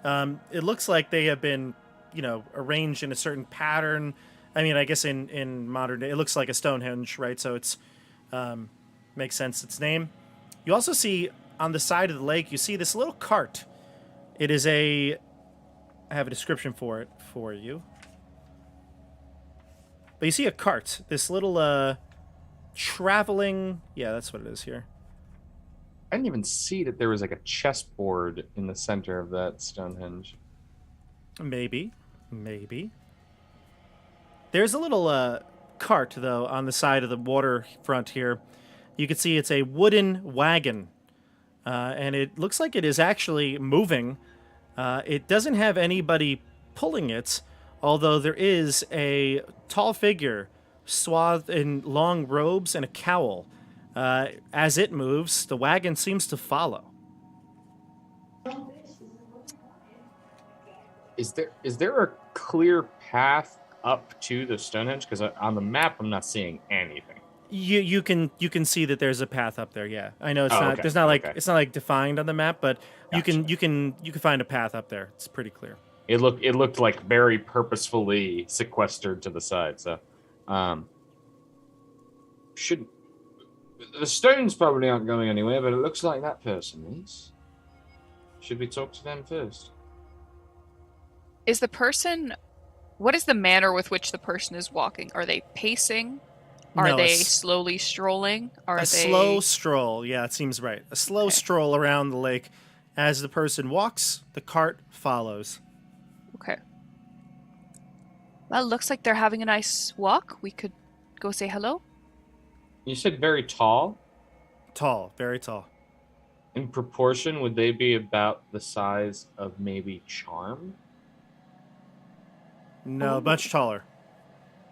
it looks like they have been, arranged in a certain pattern. I mean, I guess in modern day, it looks like a Stonehenge, right? So it's makes sense its name. You also see on the side of the lake, you see this little cart. It is I have a description for it for you. But you see a cart, this little traveling, yeah, that's what it is here. I didn't even see that there was like a chessboard in the center of that Stonehenge. Maybe. There's a little cart, though, on the side of the waterfront here. You can see it's a wooden wagon, and it looks like it is actually moving. It doesn't have anybody pulling it, although there is a tall figure swathed in long robes and a cowl. As it moves, the wagon seems to follow. Is there a clear path up to the Stonehenge? Because on the map, I'm not seeing anything. You can see that there's a path up there. Yeah, I know it's Oh, not. okay, There's not like okay. it's not like defined on the map, but Gotcha. you can find a path up there. It's pretty clear. It looked like very purposefully sequestered to the side. So, should the stones probably aren't going anywhere, but it looks like that person is. Should we talk to them first? Is the person? What is the manner with which the person is walking? Are they pacing? Are No, they a s- slowly strolling? Are a they slow stroll. Yeah, it seems right. A slow Okay. stroll around the lake. As the person walks, the cart follows. Okay. Well, looks like they're having a nice walk. We could go say hello. You said very tall. Tall, very tall. In proportion, would they be about the size of maybe Charm? No, much taller.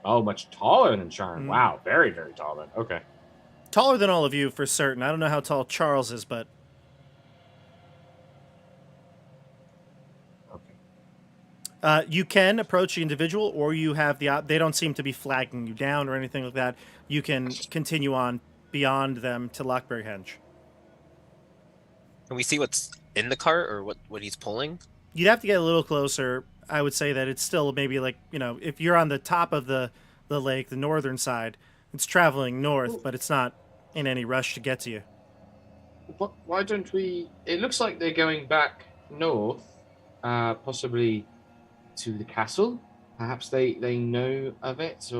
Oh, much taller than Charm. Mm. Wow, very, very tall then. Okay. Taller than all of you for certain. I don't know how tall Charles is, but Okay. you can approach the individual, or you have they don't seem to be flagging you down or anything like that. You can continue on beyond them to Lockbury Henge. Can we see what's in the cart or what he's pulling? You'd have to get a little closer. I would say that it's still maybe like, if you're on the top of the lake, the northern side, it's traveling north, but it's not in any rush to get to you. Why don't we... It looks like they're going back north, possibly to the castle. Perhaps they know of it,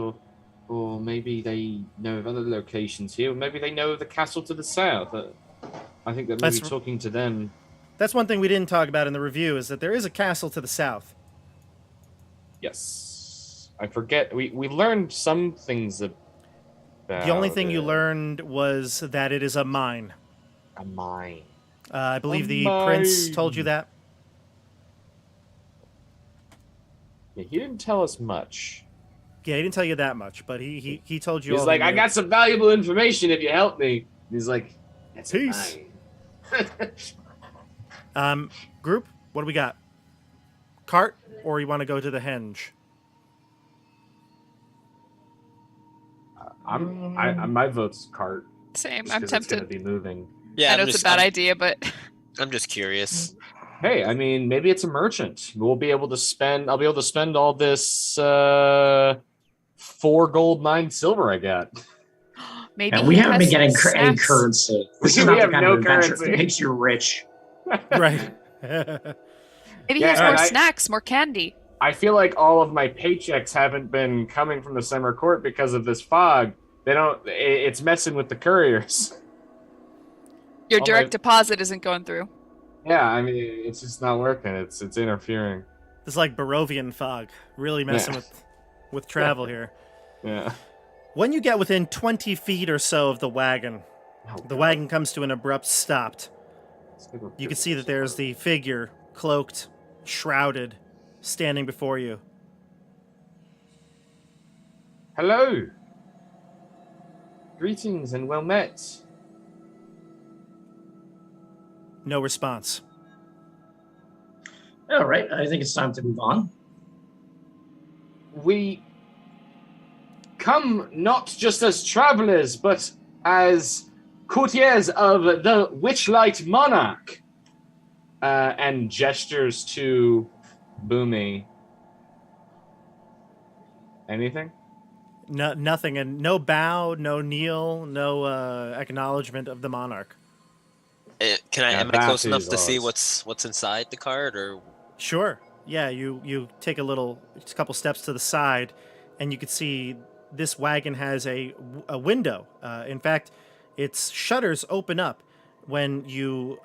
or maybe they know of other locations here, or maybe they know of the castle to the south. I think that maybe talking to them... That's one thing we didn't talk about in the review, is that there is a castle to the south. Yes. I forget. We learned some things about the only thing you learned was that it is a mine. A mine. I believe the prince told you that. Yeah, he didn't tell us much. Yeah, he didn't tell you that much, but he told you. He's all like, he I knew. got some valuable information if you help me. He's like, that's Peace. mine. Group, what do we got? Cart, or you want to go to the henge? My vote's cart. Same. just I'm 'cause it's tempted. gonna be moving. Yeah, I know it's a bad idea, but I'm just curious. Hey, I mean, maybe it's a merchant. I'll be able to spend all this 4 gold, 9 silver I got. maybe And we he haven't been has getting any snacks. currency. This We is not the have kind no of adventure currency. that makes you rich. Right. Maybe he Yeah, has more and snacks, more candy. I feel like all of my paychecks haven't been coming from the summer court because of this fog. It's messing with the couriers. Your Oh, direct my- deposit isn't going through. Yeah, I mean, it's just not working. It's interfering. It's like Barovian fog, really messing Yeah. with travel here. Yeah. When you get within 20 feet or so of the wagon, the wagon comes to an abrupt stop. You can see that there's the figure, cloaked, shrouded, standing before you. Hello. Greetings and well met. No response. All right, I think it's time to move on. We come not just as travelers, but as courtiers of the Witchlight monarch. And gestures to Boomy. Anything? No, nothing, and no bow, no kneel, no acknowledgement of the monarch. Can I? Yeah, Am I close that enough is to see ours. what's inside the cart, or? Sure. Yeah, you take a couple steps to the side, and you can see this wagon has a window. In fact, its shutters open up when you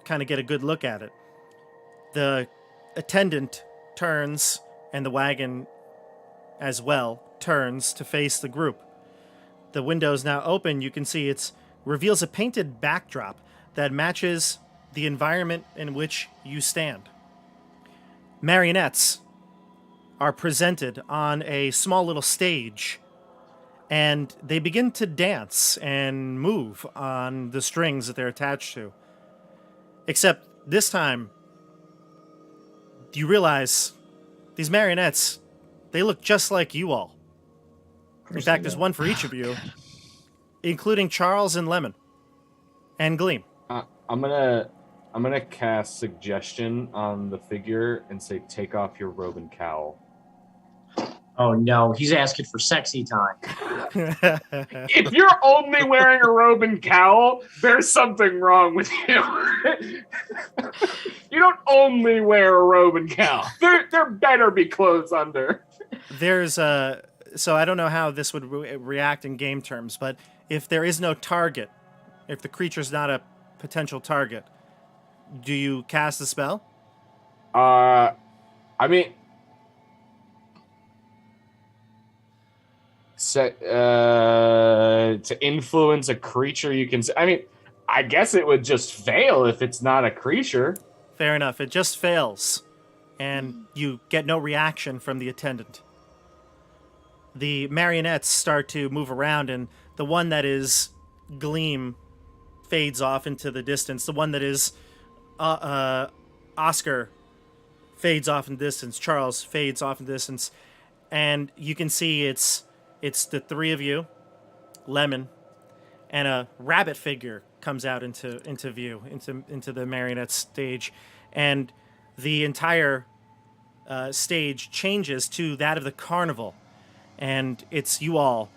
kind of get a good look at it. The attendant turns, and the wagon as well turns to face the group. The window is now open. You can see it reveals a painted backdrop that matches the environment in which you stand. Marionettes are presented on a small little stage, and they begin to dance and move on the strings that they're attached to. Except this time, you realize these marionettes, they look just like you all. In fact, there's one for each of you, including Charles and Lemon, and Gleam. I'm gonna cast suggestion on the figure and say, take off your robe and cowl. Oh no, he's asking for sexy time. If you're only wearing a robe and cowl, there's something wrong with you. You don't only wear a robe and cowl. There better be clothes under. There's so I don't know how this would react in game terms, but if there is no target, if the creature's not a potential target, do you cast the spell? I mean, to influence a creature, you can. I mean, I guess it would just fail if it's not a creature. Fair enough. It just fails, and you get no reaction from the attendant. The marionettes start to move around, and the one that is Gleam fades off into the distance. The one that is Oscar fades off in the distance. Charles fades off in the distance, and you can see it's the three of you, Lemon, and a rabbit figure comes out into view, into the marionette stage, and the entire stage changes to that of the carnival, and it's you all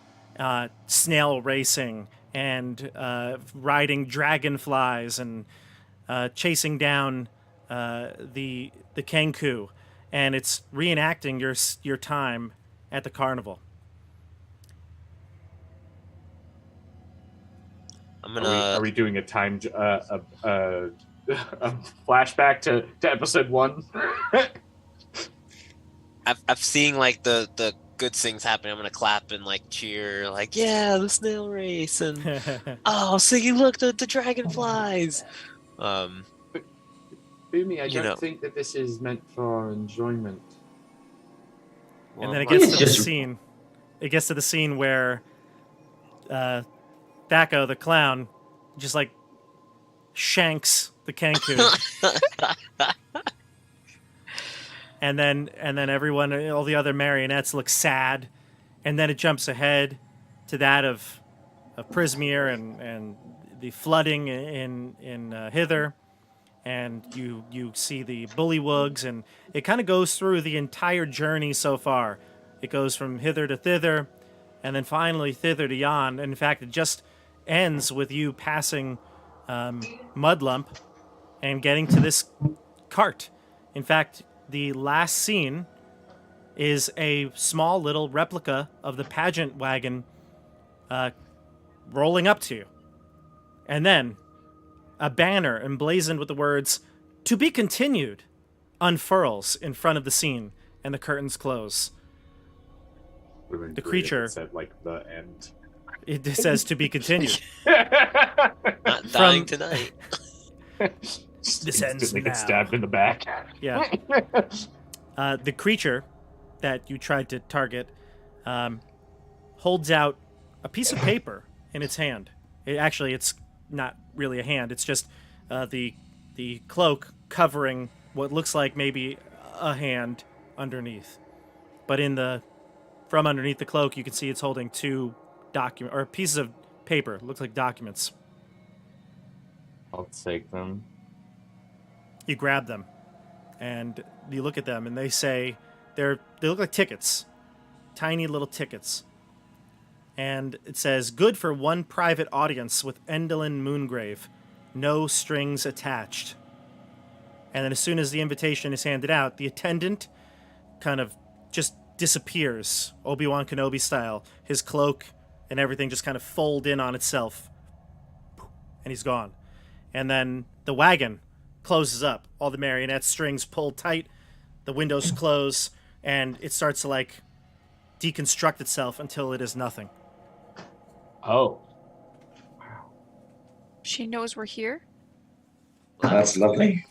snail racing and riding dragonflies and chasing down the Kenku, and it's reenacting your time at the carnival. I'm Are gonna. we doing a flashback to episode 1? I've seen like the good things happening. I'm gonna clap and like cheer, like yeah, the snail race, and oh, Siggy, look, the dragonflies. Boomy, I You don't know. think that this is meant for enjoyment. And then it well, gets it's to the just- scene. It gets to the scene where Thaco, the clown, just like shanks the Kenku. and then everyone, all the other marionettes look sad. And then it jumps ahead to that of Prismeer and the flooding in Hither. And you see the bullywugs, and it kind of goes through the entire journey so far. It goes from hither to thither, and then finally thither to yon. And in fact, it just ends with you passing Mudlump and getting to this cart. In fact, the last scene is a small little replica of the pageant wagon rolling up to you. And then a banner emblazoned with the words, "To be continued," unfurls in front of the scene, and the curtains close. The creature- said like the end. It just says, "To be continued." not dying from- tonight. This ends Instantly get now. stabbed in the back. Yeah. The creature that you tried to target holds out a piece of paper in its hand. It's not really a hand. It's just the cloak covering what looks like maybe a hand underneath. But from underneath the cloak, you can see it's holding two pieces of paper. Looks like documents. I'll take them. You grab them, and you look at them, and they say they look like tickets, tiny little tickets. And it says, "Good for one private audience with Endolin Moongrave. No strings attached." And then as soon as the invitation is handed out, the attendant kind of just disappears, Obi-Wan Kenobi style. His cloak and everything just kind of fold in on itself. And he's gone. And then the wagon closes up. All the marionette strings pull tight. The windows close. And it starts to like deconstruct itself until it is nothing. Oh. She knows we're here. That's lovely.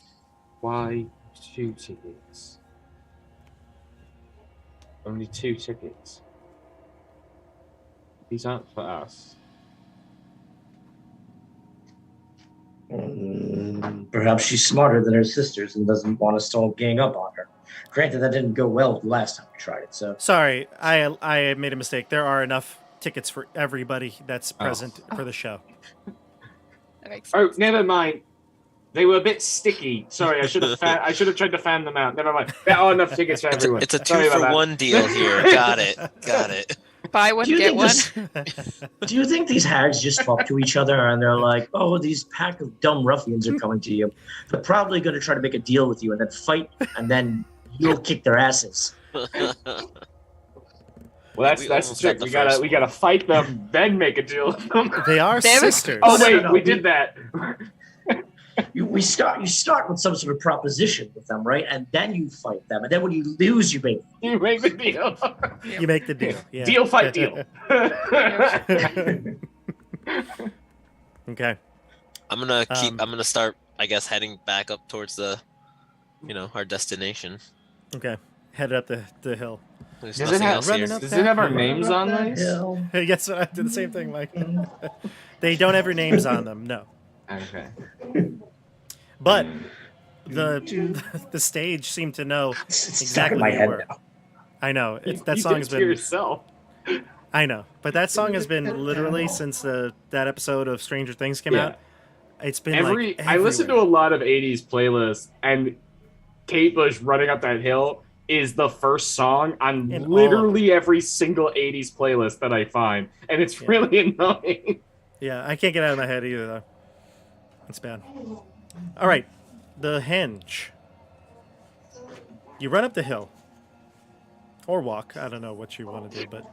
Why 2 tickets? Only 2 tickets. These aren't for us. Perhaps she's smarter than her sisters and doesn't want us to all gang up on her. Granted, that didn't go well the last time we tried it, so. Sorry, I made a mistake. There are enough tickets for everybody that's present for the show. That makes Oh, sense. never mind. They were a bit sticky. Sorry, I should have tried to fan them out. Never mind. There are enough tickets for everyone. It's a Sorry about that. 2-for-1 deal here. Got it. Buy one, Do you get think one. Do you think these hags just talk to each other and they're like, "Oh, these pack of dumb ruffians are coming to you. They're probably going to try to make a deal with you and then fight, and then you'll kick their asses." Well, that's We the almost trick. got We the gotta first we gotta fight them, then make a deal with them. They are Damn it. sisters. Oh No, wait, no, we no. did that. You start with some sort of proposition with them, right? And then you fight them, and then when you lose, you make. You make the deal. You make the deal. Yeah. Deal, fight, deal. Okay. I'm gonna Um, start, I guess, heading back up towards our destination. Okay. Headed up the hill. There's Does it nothing have- else running here. up Does it have our that names on That these? hill. Yes, I did the same thing, Mike. They don't have your names on them, no. Okay. But the stage seemed to know It's stuck exactly in my who you head were. now. I know. That You song did has it to been. yourself. I know, but that song has been literally since that episode of Stranger Things came out. It's been I listen to a lot of 80s playlists, and Kate Bush running up that hill is the first song on In literally every single 80s playlist that I find, and it's really annoying. Yeah, I can't get out of my head either, though. It's bad. All right, the henge. You run up the hill. Or walk. I don't know what you want to do, but...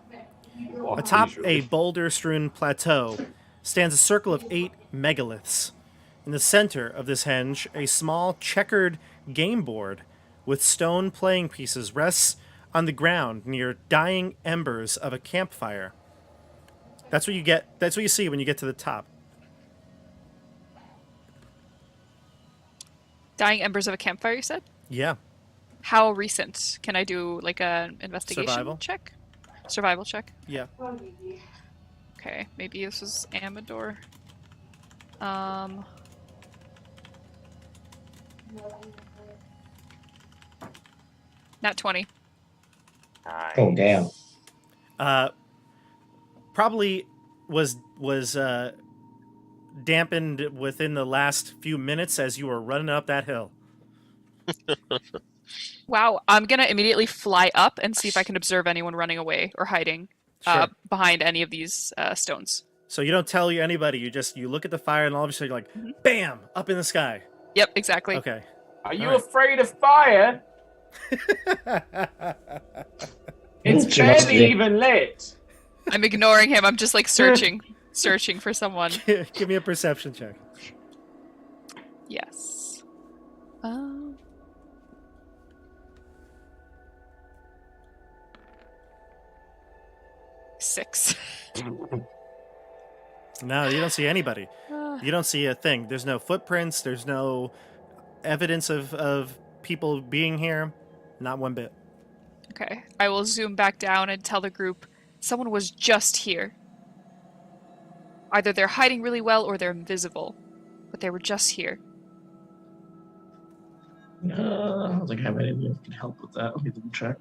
Atop a boulder-strewn plateau stands a circle of 8 megaliths. In the center of this henge, a small checkered game board with stone playing pieces rests on the ground near dying embers of a campfire. That's what you get. That's what you see when you get to the top. Dying embers of a campfire, you said? Yeah. How recent? Can I do like an investigation Survival. check? Survival check? Yeah. Okay, maybe this was Amador. Not 20. Oh, damn. Probably was dampened within the last few minutes as you were running up that hill. Wow, I'm gonna immediately fly up and see if I can observe anyone running away or hiding Sure. behind any of these stones. So you don't tell anybody. You look at the fire, and all of a sudden you're like, bam, up in the sky. Yep, exactly. Okay. Are you All right. afraid of fire? It's She must barely be. even lit. I'm ignoring him. I'm just like searching for someone. Give me a perception check. Yes. 6. No, you don't see anybody. You don't see a thing. There's no footprints. There's no evidence of people being here. Not one bit. Okay, I will zoom back down and tell the group someone was just here. Either they're hiding really well or they're invisible, but they were just here. I don't think I have anything that can help with that. Let me double check.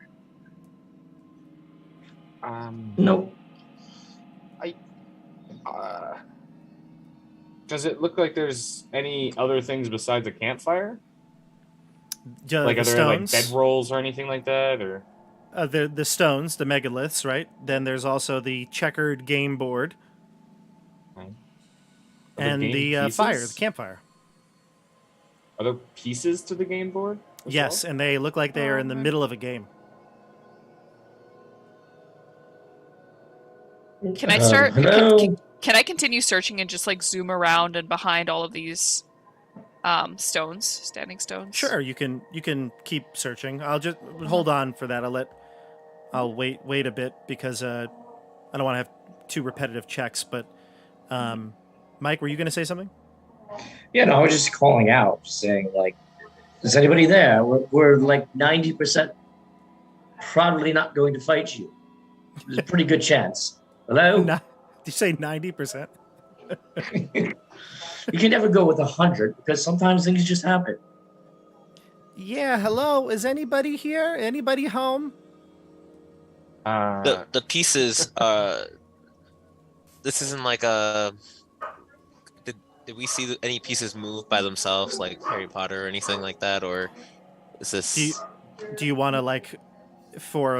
Nope. Does it look like there's any other things besides a campfire? The Like, are there like stones. bedrolls or anything like that? Or The stones, the megaliths, right? Then there's also the checkered game board Right. and game the pieces? fire, the campfire. Are there pieces to the game board? as Yes, well? and they look like they are in the middle of a game. Can I start? Hello? Can I continue searching and just like zoom around and behind all of these stones, standing stones? Sure, you can keep searching. I'll just hold on for that. I'll wait a bit because I don't want to have too repetitive checks. But Mike, were you going to say something? Yeah, no, I was just calling out, saying, like, is anybody there? We're like 90% probably not going to fight you. There's a pretty good chance. Hello? Did you say 90%? You can never go with 100 because sometimes things just happen. Yeah. Hello. Is anybody here? Anybody home? The pieces. This isn't like a. Did we see any pieces move by themselves, like Harry Potter or anything like that, or is this? Do you want to like for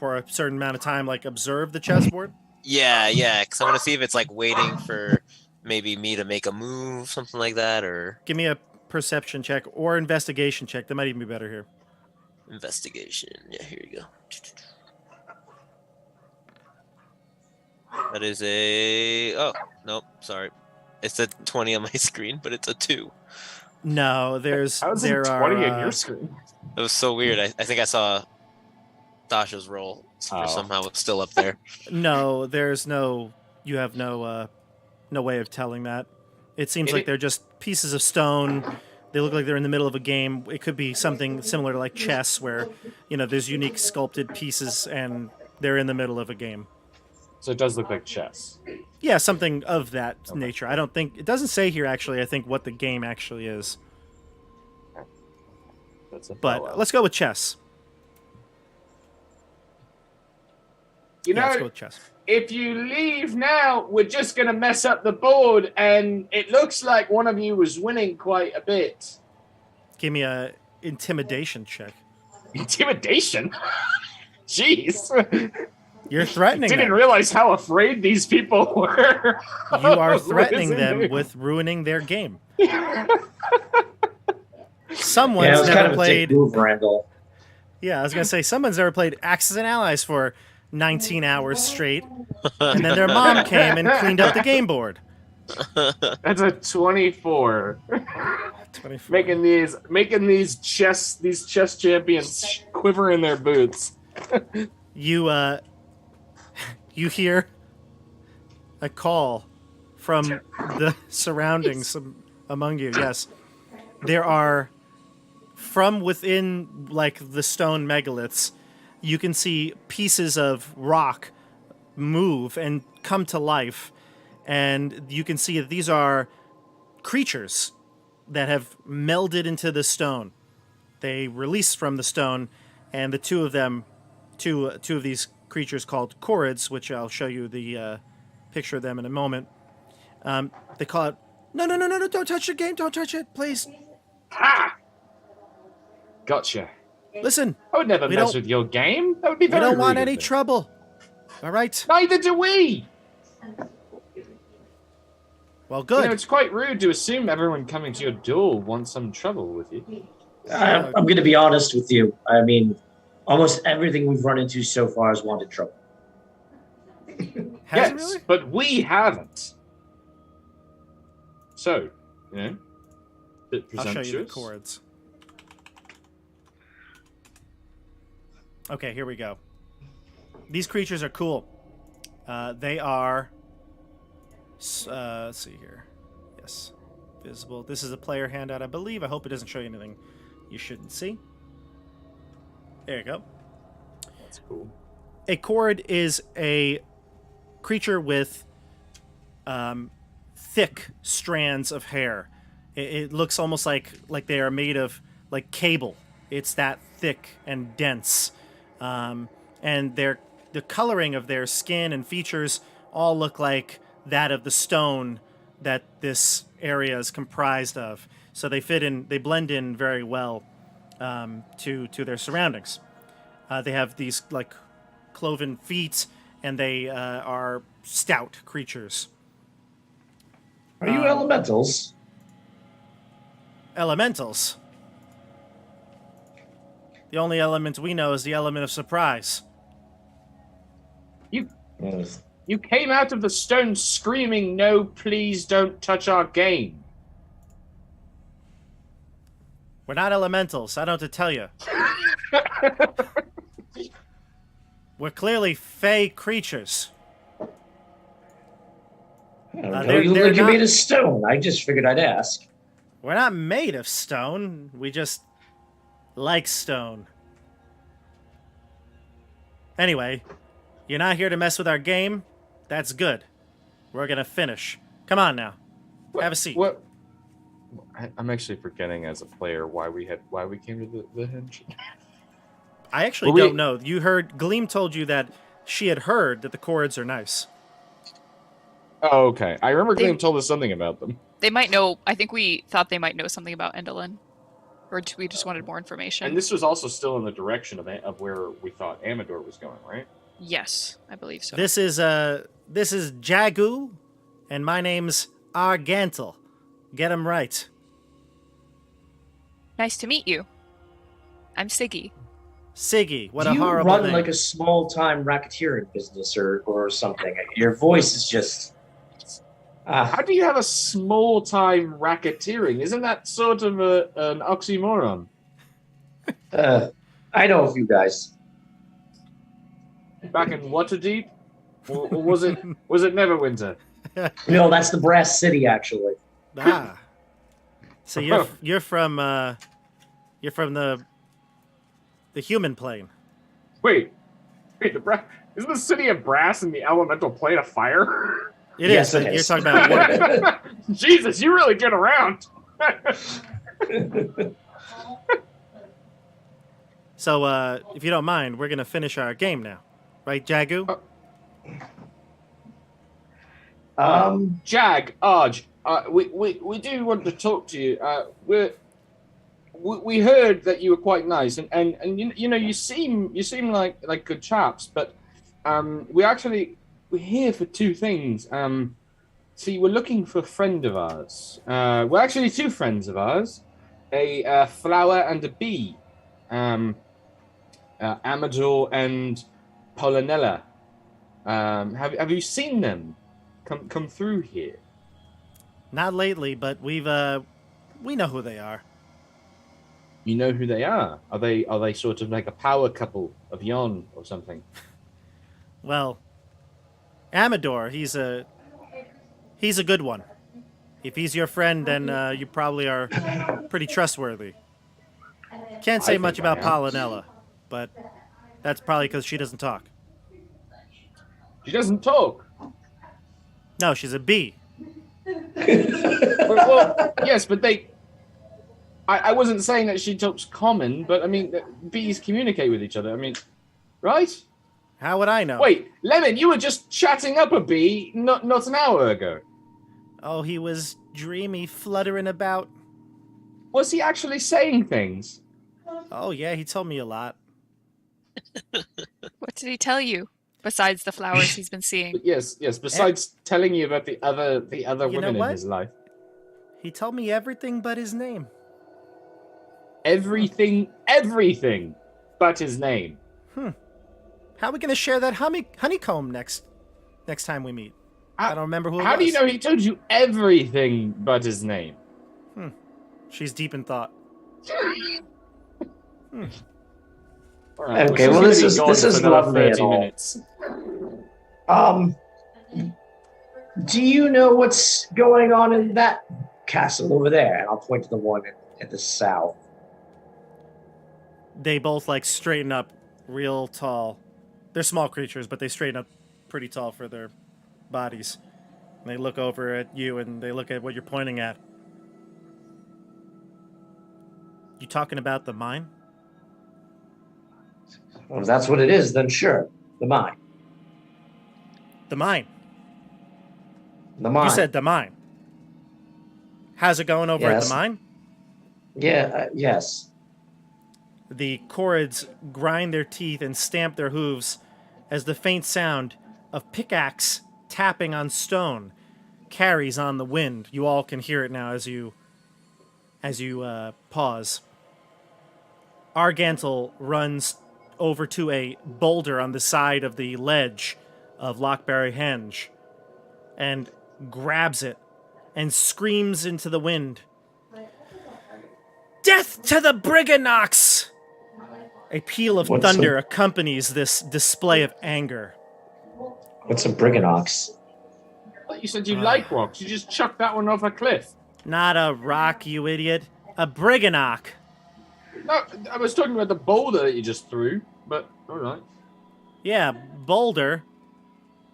a certain amount of time like observe the chessboard? Yeah, because I want to see if it's like waiting for maybe me to make a move, something like that, or Give me a perception check or investigation check. That might even be better here. investigation. Yeah, here you go. That is a. Oh nope, sorry. It's a 20 on my screen, but it's a 2. No, How is it 20 on your screen? It was so weird. I think I saw Dasha's roll Oh. somehow it's still up there. No, there's no. You have no way of telling that. It seems like they're just pieces of stone. They look like they're in the middle of a game. It could be something similar to like chess, where there's unique sculpted pieces and they're in the middle of a game. So it does look like chess. Yeah, something of that nature. I don't think it doesn't say here actually. I think what the game actually is. That's a But let's go with chess. You Yeah, let's go know, with chess. if you leave now, we're just going to mess up the board, and it looks like one of you was winning quite a bit. Give me a intimidation check. Intimidation? Jeez. You're threatening Didn't them. realize how afraid these people were. You are threatening Listen, them dude. with ruining their game. Yeah, Someone's it was never kind of a dick played. move, Randall. Yeah, I was gonna say someone's never played Axes and Allies for 19 hours straight, and then their mom came and cleaned up the game board. That's a 24. 24. Making these chess champions quiver in their boots. You you hear a call from the surroundings among you. Yes, there are from within like the stone megaliths. You can see pieces of rock move and come to life, and you can see that these are creatures that have melded into the stone. They release from the stone, and the two of these creatures called Chorids, which I'll show you the picture of them in a moment. They call it, no, don't touch the game, don't touch it, please. Ha! Gotcha. Listen, I would never We mess don't- with your game. That would be we very don't want rude of any me. trouble, all right? Neither do we. Well, You good. know, it's quite rude to assume everyone coming to your door wants some trouble with you. I'm going to be honest with you. I mean, almost everything we've run into so far has wanted trouble. Has yes, it really? but we haven't. So, you know, bit I'll show presumptuous. you the chords. Okay, here we go. These creatures are cool. They are. Let's see here. Yes, visible. This is a player handout, I believe. I hope it doesn't show you anything you shouldn't see. There you go. That's cool. A chord is a creature with thick strands of hair. It looks almost like they are made of like cable. It's that thick and dense, and the coloring of their skin and features all look like that of the stone that this area is comprised of. So they fit in, they blend in very well to their surroundings. They have these like cloven feet, and they are stout creatures. Are you elementals? Elementals. The only element we know is the element of surprise. Yes. You came out of the stone screaming, "No, please don't touch our game." We're not elementals. I don't have to tell you. We're clearly fey creatures. I don't know. they're- You look they're like you're not- made of stone. I just figured I'd ask. We're not made of stone. We just like stone. Anyway, you're not here to mess with our game. That's good. We're gonna finish. Come on now. Have a seat. What? I'm actually forgetting as a player why we came to the henge. I actually Well, don't know. You heard Gleam told you that she had heard that the chords are nice. Oh, okay. I remember They- Gleam told us something about them. They might know. I think we thought they might know something about Endolin, or we just wanted more information. And this was also still in the direction of where we thought Amador was going, right? Yes, I believe so. This is Jagu, and my name's Argantel. Get 'em right. Nice to meet you. I'm Siggy. Siggy, what Do a you horrible run name. like a small-time racketeering business or something? Your voice is just... How do you have a small-time racketeering? Isn't that sort of an oxymoron? I know a few guys. Back in Waterdeep? Or was it Neverwinter? No, that's the Brass City, actually. Ah. So you're from the human plane. Wait, isn't the city of brass in the elemental plane of fire? It Yes, is. it You're is. talking about what? Jesus, you really get around. So if you don't mind, we're gonna finish our game now, right, Jagu? Jag, Arj, we do want to talk to you. We heard that you were quite nice, and you know you seem like good chaps, but we're here for two things. See, we're looking for a friend of ours. We're actually two friends of ours, a flower and a bee, Amador and Polonella. Have you seen them come through here? Not lately, but we know who they are. You know who they are? Are they sort of like a power couple of Yon or something? Well, Amador, he's a good one. If he's your friend, then you probably are pretty trustworthy. Can't say much about Polonella, but that's probably because she doesn't talk. She doesn't talk. No, she's a bee. Well, yes, but I wasn't saying that she talks common, but I mean, bees communicate with each other. I mean, right? How would I know? Wait, Lemon, you were just chatting up a bee not an hour ago. Oh, he was dreamy, fluttering about. Was he actually saying things? Oh, yeah, he told me a lot. What did he tell you besides the flowers he's been seeing? Yes. Besides telling you about the other You know women in what? his life, He told me everything but his name. everything, but his name. How are we going to share that honeycomb next time we meet? I don't remember who it was. How do you know he told you everything but his name? She's deep in thought. All right, Okay, she's well, gonna this be is- gone this for is another lovely and 30 all. minutes. Do you know what's going on in that castle over there? And I'll point to the one at the south. They both straighten up real tall. They're small creatures, but they straighten up pretty tall for their bodies. And they look over at you and they look at what you're pointing at. You talking about the mine? Well, if that's what it is, then sure. The mine. The mine. The mine. You said the mine. How's it going over at Yes. the mine? Yeah, yes. The Chorids grind their teeth and stamp their hooves as the faint sound of pickaxe tapping on stone carries on the wind. You all can hear it now as you pause. Argantel runs over to a boulder on the side of the ledge of Lockbury Henge and grabs it and screams into the wind. Death to the Briganox! A peal of What's thunder accompanies this display of anger. What's a Briganox? But you said you like rocks. You just chucked that one off a cliff. Not a rock, you idiot. A Briganock. No, I was talking about the boulder that you just threw, but all right. Yeah, boulder.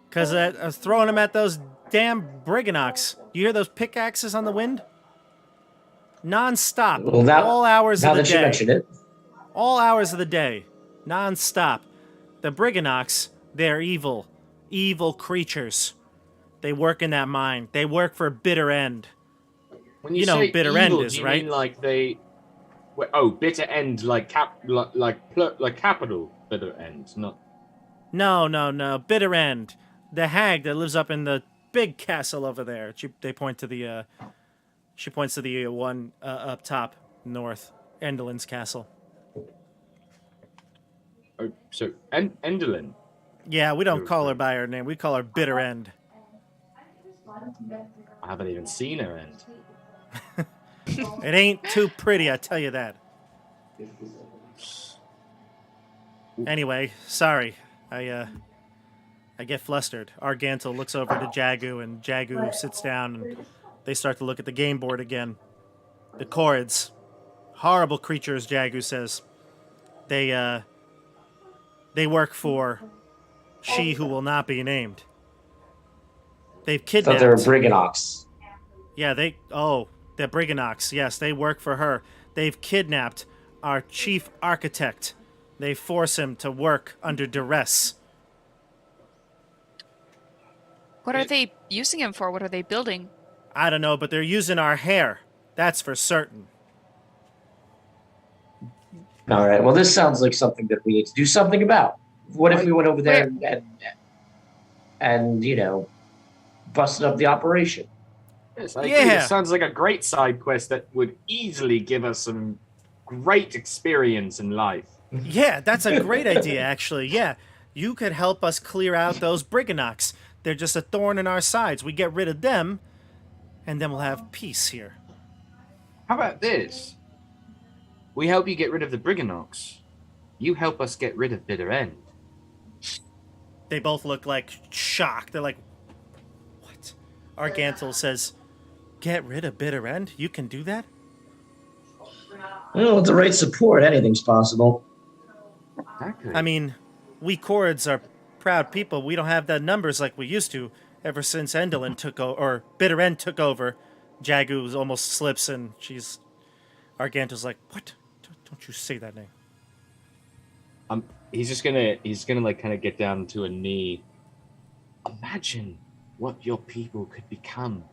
Because I was throwing them at those damn Briganox. You hear those pickaxes on the wind? Non-stop. Well, now, all hours now of the that day. you mention it, All hours of the day. Non-stop. The Briganox, they're evil. Evil creatures. They work in that mine. They work for Bitter End. When You know say bitter end evil, is, do you right? mean like they? Oh, bitter end, like capital bitter end, not. No. Bitter End. The hag that lives up in the big castle over there. They point to the. She points to the one up top north, Endelin's castle. Oh, so Endelin. Yeah, we don't call her by her name. We call her Bitter End. I haven't even seen her end. It ain't too pretty, I tell you that. Anyway, sorry. I get flustered. Argantel looks over to Jagu, and Jagu sits down, and they start to look at the game board again. The Chorids. Horrible creatures, Jagu says. They work for she who will not be named. They've thought kidnapped. they were Briganox. Yeah, the Briganox. Yes, they work for her. They've kidnapped our chief architect. They force him to work under duress. What are they using him for? What are they building? I don't know, but they're using our hair. That's for certain. All right. Well, this sounds like something that we need to do something about. What if we went over there and busted up the operation? Yes, I agree. This sounds like a great side quest that would easily give us some great experience in life. Yeah, that's a great idea, actually. Yeah, you could help us clear out those Briganox. They're just a thorn in our sides. We get rid of them, and then we'll have peace here. How about this? We help you get rid of the Briganox. You help us get rid of Bitter End. They both look like shocked. They're like, what? Argantel says, get rid of Bitter End? You can do that? Well, with the right support, anything's possible. Exactly. I mean, we Chords are proud people. We don't have the numbers like we used to ever since Endolin took over, or Bitter End took over. Jagu almost slips and Argantel's like, what? Don't you say that name. He's gonna like kind of get down to a knee. Imagine what your people could become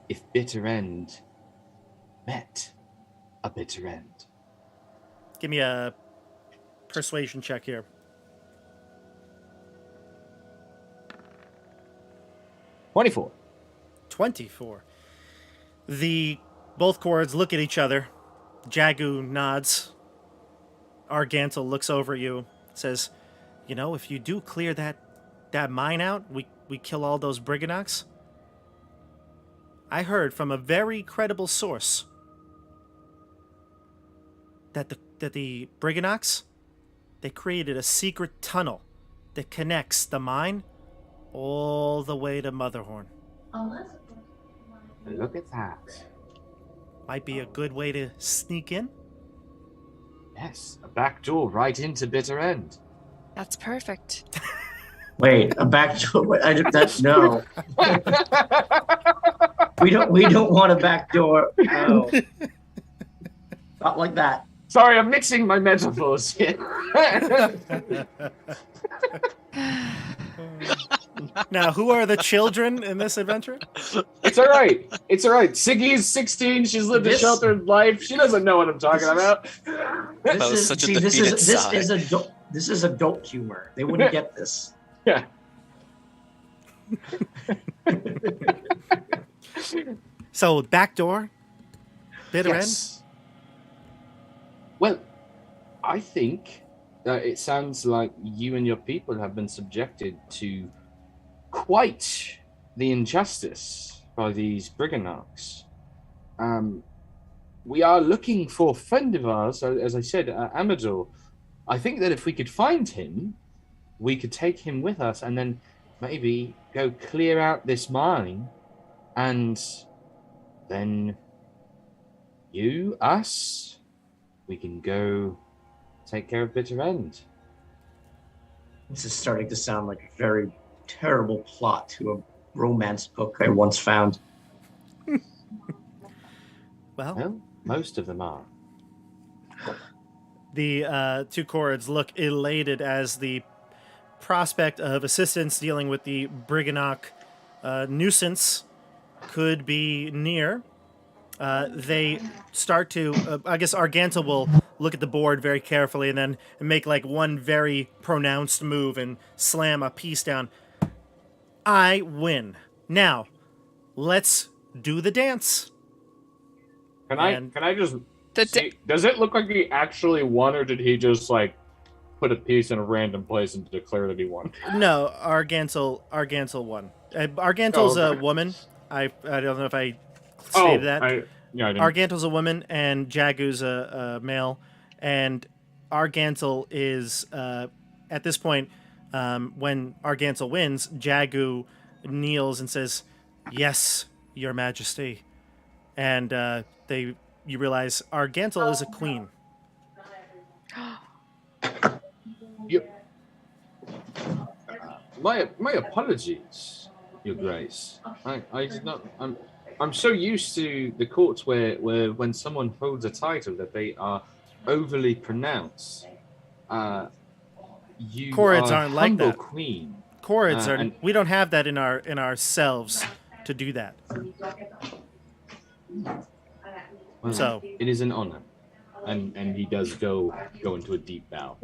if Bitter End met a Bitter End. Give me a persuasion check here. 24. 24. Both Chords look at each other. Jagu nods. Argantel looks over at you, says, if you do clear that mine out, we kill all those Briganox. I heard from a very credible source that the Briganox, they created a secret tunnel that connects the mine all the way to Motherhorn. Look at that. Might be a good way to sneak in. Yes, a back door right into Bitter End. That's perfect. Wait, a back door? No. We don't want a back door. No. Not like that. Sorry, I'm mixing my metaphors here. Now, who are the children in this adventure? It's all right. It's all right. Siggy's 16. She's lived a sheltered life. She doesn't know what I'm talking about. This is adult humor. They wouldn't get this. Yeah. So, back door? Bitter Yes. Well, I think it sounds like you and your people have been subjected to quite the injustice by these Briganox. We are looking for a friend of ours, as I said, Amador. I think that if we could find him, we could take him with us and then maybe go clear out this mine, and then us, we can go take care of Bitter End. This is starting to sound like a very terrible plot to a romance book I once found. Well, most of them are. The two Chords look elated as the prospect of assistance dealing with the Briganoc nuisance could be near. They start to, I guess Argantel will look at the board very carefully and then make like one very pronounced move and slam a piece down. I win. Now, let's do the dance. Can I just see, does it look like he actually won, or did he just like put a piece in a random place and declare that he won? No, Argantel won. Argantel's a woman. I don't know if I stated that. I didn't. Argantel's a woman and Jagu's a male, and Argantel is at this point when Argantel wins, Jagu kneels and says, "Yes, Your Majesty," and you realize Argantel is a queen. My apologies, Your Grace. I did not. I'm so used to the courts where when someone holds a title that they are overly pronounced. You Chords are aren't like humble that. queen. Chords are. and- We don't have that in ourselves to do that. Well, So- it is an honor, and he does go into a deep bow.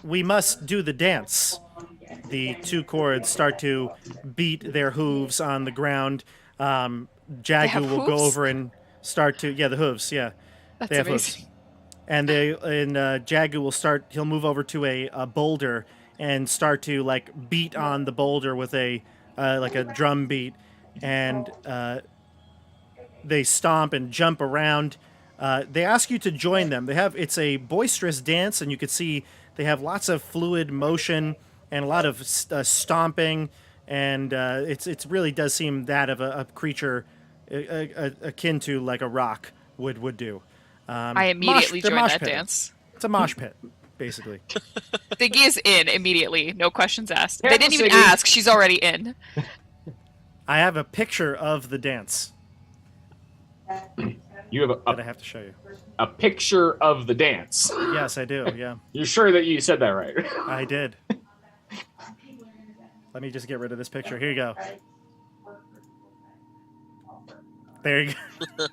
We must do the dance. The two chords start to beat their hooves on the ground. Jagu have will go hooves? over and start to the hooves. Yeah, That's they have amazing. hooves. And Jagu will start. He'll move over to a boulder and start to like beat on the boulder with a like a drum beat, and they stomp and jump around. They ask you to join them. It's a boisterous dance, and you can see they have lots of fluid motion and a lot of stomping, and it really does seem that of a creature akin to like a rock would do. I immediately they're joined mosh that pitting. dance. It's a mosh pit, basically. Siggy is in immediately. No questions asked. They Careful, didn't even Siggy. ask. She's already in. I have a picture of the dance You have that I have to show you. a picture of the dance. Yes, I do. Yeah, You're sure that you said that right? I did. Let me just get rid of this picture. Here you go. There you go.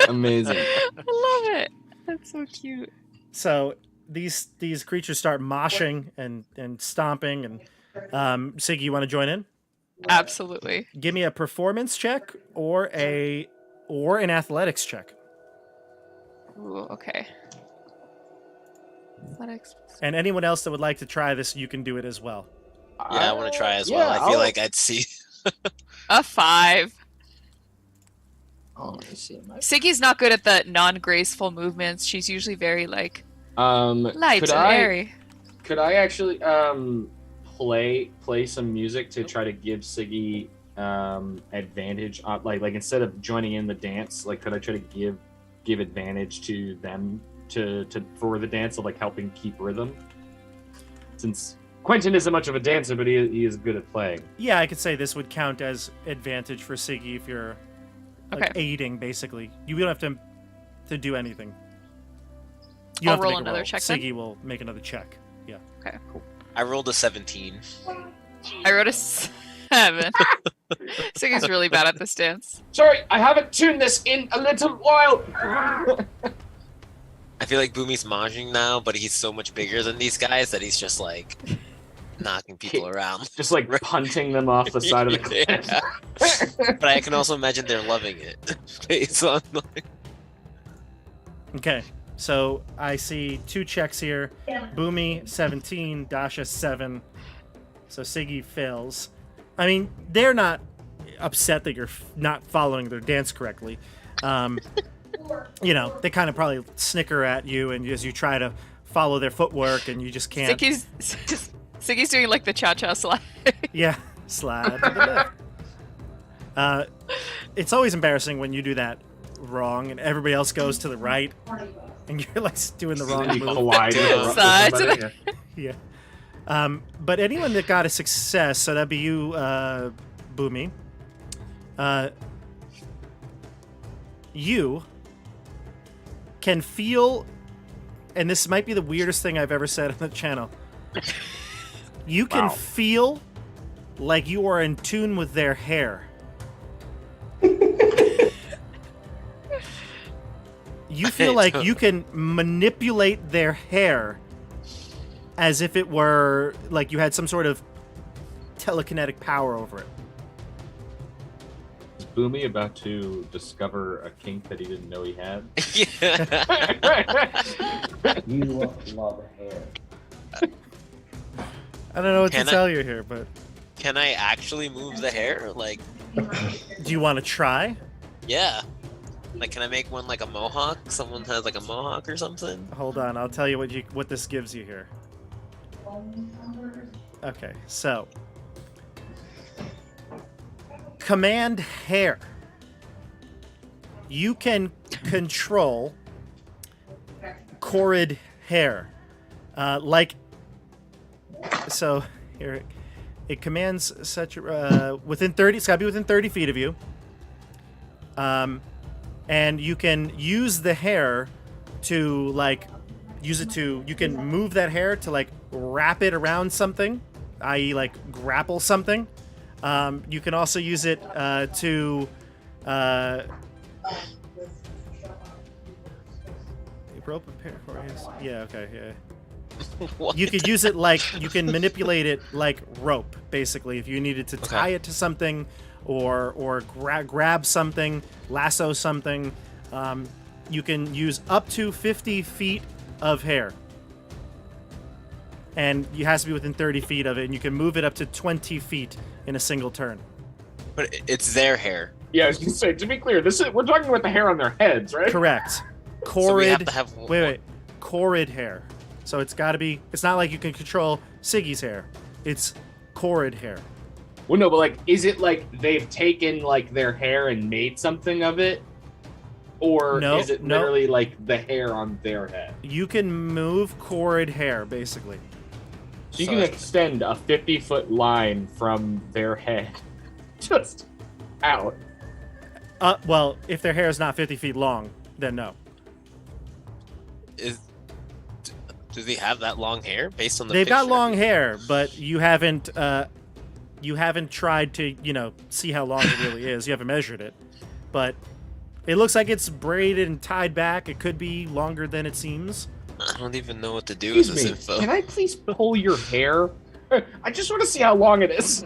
Amazing. I love it. That's so cute. So these creatures start moshing and stomping, and Siggy, you want to join in? Absolutely. Give me a performance check or an athletics check. Ooh, okay. Athletics. And anyone else that would like to try this, you can do it as well. Yeah, I want to try as well. I feel like I'd see. A 5. Oh, let me see. Siggy's not good at the non-graceful movements. She's usually very like light could and I airy. could I actually play some music to try to give Siggy advantage on, like instead of joining in the dance, like could I try to give advantage to them to for the dance of like helping keep rhythm, since Quentin isn't much of a dancer, but he is good at playing. Yeah, I could say this would count as advantage for Siggy if you're like Okay. aiding, basically. You don't have to do anything. You I'll don't have to roll make a another check then? Siggy will make another check. Yeah. I rolled a 17. I wrote a 7. Siggy's really bad at this dance. Sorry, I haven't tuned this in a little while. I feel like Boomy's mahjong now, but he's so much bigger than these guys that he's just like knocking people around. Just like punting them off the side of the cliff. Yeah. But I can also imagine they're loving it. Based on like, Okay. So I see 2 checks here. Boomy 17, Dasha 7. So Siggy fails. I mean, they're not upset that you're not following their dance correctly. You know, they kind of probably snicker at you, and as you try to follow their footwork, and you just can't. Siggy's doing like the cha-cha slide. Yeah, slide. to the left. It's always embarrassing when you do that wrong, and everybody else goes to the right, and you're like doing the wrong You move. collide with Side to somebody. Yeah. But anyone that got a success, so that'd be you, Boomy. You can feel, and this might be the weirdest thing I've ever said on the channel. You can Wow. feel like you are in tune with their hair. You feel like you can manipulate their hair as if it were like you had some sort of telekinetic power over it. Is Boomy about to discover a kink that he didn't know he had? yeah. You love hair. I don't know what Can to I- tell you here, but Can I actually move the hair? Like, do you want to try? yeah. Like, can I make one like a mohawk? Someone has like a mohawk or something? Hold on, I'll tell you what this gives you here. Okay, so command hair. You can control Corrid hair, so here it commands such within 30. It's got to be within 30 feet of you. And you can use the hair to like use it to. You can move that hair to like wrap it around something, i.e., like grapple something. You can also use it to. Rope a pair for his. Yeah. Okay. Yeah. What? You could use it like you can manipulate it like rope, basically. If you needed to tie it to something, or grab something, lasso something, you can use up to 50 feet of hair, and you has to be within 30 feet of it. And you can move it up to 20 feet in a single turn. But it's their hair. Yeah, I was gonna say, to be clear, we're talking about the hair on their heads, right? Correct. So we have Corrid. to have Wait. Corrid hair. So it's got to be. It's not like you can control Siggy's hair. It's corrid hair. Well, no, but like, is it like they've taken like their hair and made something of it, or No, is it no. literally like the hair on their head? You can move corrid hair, basically. So you can extend a 50-foot line from their head, just out. Well, if their hair is not 50 feet long, then no. Do they have that long hair based on the They've got picture? long hair, but you haven't tried to, see how long it really is. You haven't measured it. But it looks like it's braided and tied back. It could be longer than it seems. I don't even know what to do with Excuse this me, info. can I please pull your hair? I just want to see how long it is.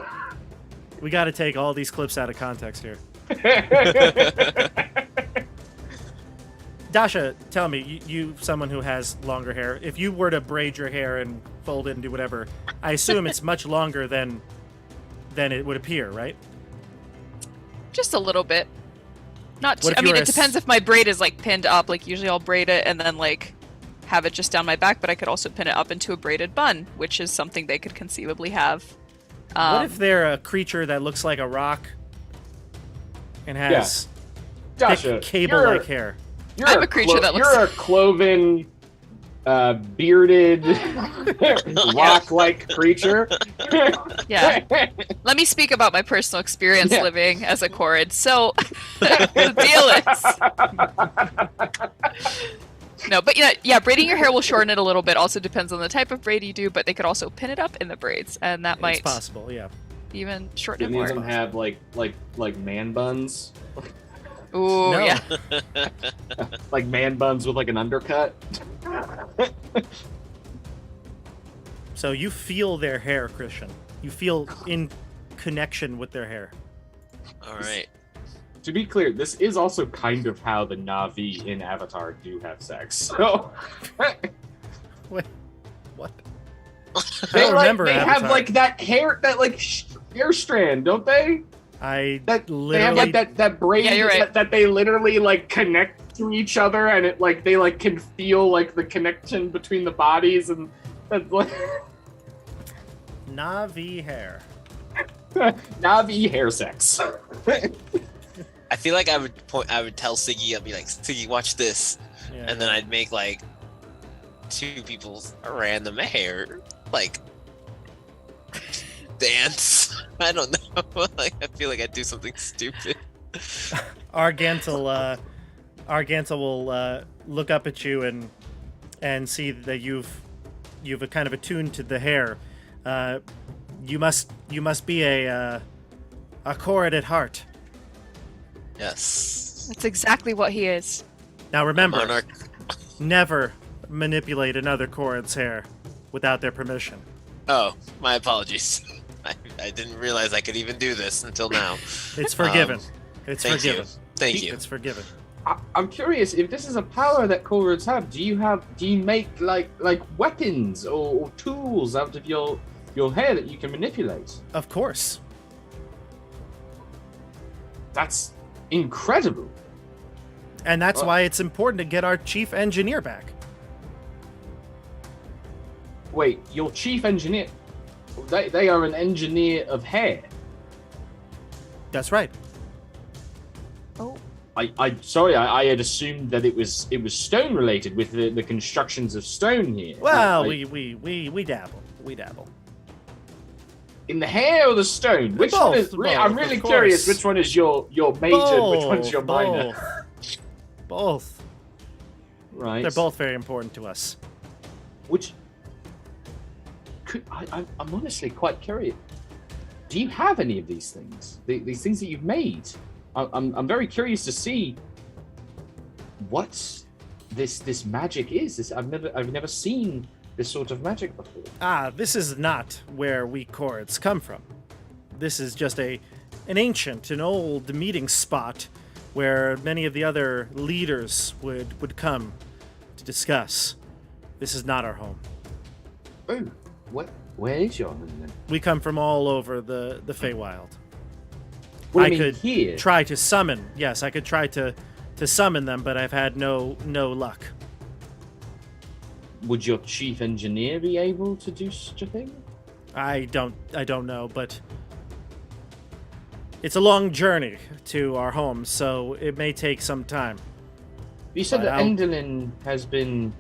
We got to take all these clips out of context here. Dasha, tell me, you someone who has longer hair, if you were to braid your hair and fold it and do whatever, I assume it's much longer than it would appear, right? Just a little bit. Not too, What if I mean, you were it depends if my braid is like pinned up. Like usually I'll braid it and then like have it just down my back, but I could also pin it up into a braided bun, which is something they could conceivably have. What if they're a creature that looks like a rock and has Dasha, thick cable-like hair? I'm a creature that looks- You're a cloven, bearded, rock-like creature. Yeah. Let me speak about my personal experience Yeah. living as a Corrid. So, the deal is... No, but yeah, braiding your hair will shorten it a little bit. Also depends on the type of braid you do, but they could also pin it up in the braids, and that might It's possible, yeah. even shorten it Any of more. them have like man buns, Ooh, No. yeah. like man buns with like an undercut. So you feel their hair, Christian. You feel in connection with their hair. All right. To be clear, this is also kind of how the Na'vi in Avatar do have sex. So Wait, what? I they don't remember they have Avatar. like that hair, that like hair strand, don't they? I That they have literally like that braid Yeah, you're right. that they literally like connect to each other, and it like they like can feel like the connection between the bodies, and that's like Na'vi hair. Na'vi hair sex. I feel like I would tell Siggy, I'd be like, Siggy, watch this. Yeah. And then I'd make like two people's random hair like dance. I don't know. Like I feel like I'd do something stupid. Argantel will look up at you and see that you've kind of attuned to the hair. You must be a Corrid at heart. Yes. That's exactly what he is. Now remember, Monarch. never manipulate another Corrid's hair without their permission. Oh, my apologies. I didn't realize I could even do this until now. It's forgiven. It's Thank forgiven. you. Thank you. It's forgiven. I'm curious if this is a power that Corvids have. Do you make like weapons or tools out of your hair that you can manipulate? Of course. That's incredible. And that's why it's important to get our chief engineer back. Wait, your chief engineer? They are an engineer of hair. That's right. Oh. I had assumed that it was stone related with the constructions of stone here. Well, Like, we dabble. We dabble. in the hair or the stone? Which one is? Both, I'm of really course. curious. Which one is your major? And which one's your minor? Both. Right. They're both very important to us. Which I'm honestly quite curious. Do you have any of these things? These things that you've made? I'm very curious to see what this magic is. I've never seen this sort of magic before. This is not where we Chords come from. This is just an ancient, an old meeting spot where many of the other leaders would come to discuss. This is not our home. Oh, where is your home then? We come from all over the Feywild. Well, I could here. try to summon. Yes, I could try to summon them, but I've had no luck. Would your chief engineer be able to do such a thing? I don't know, but it's a long journey to our home, so it may take some time. You said But that I'll- Endelin has been,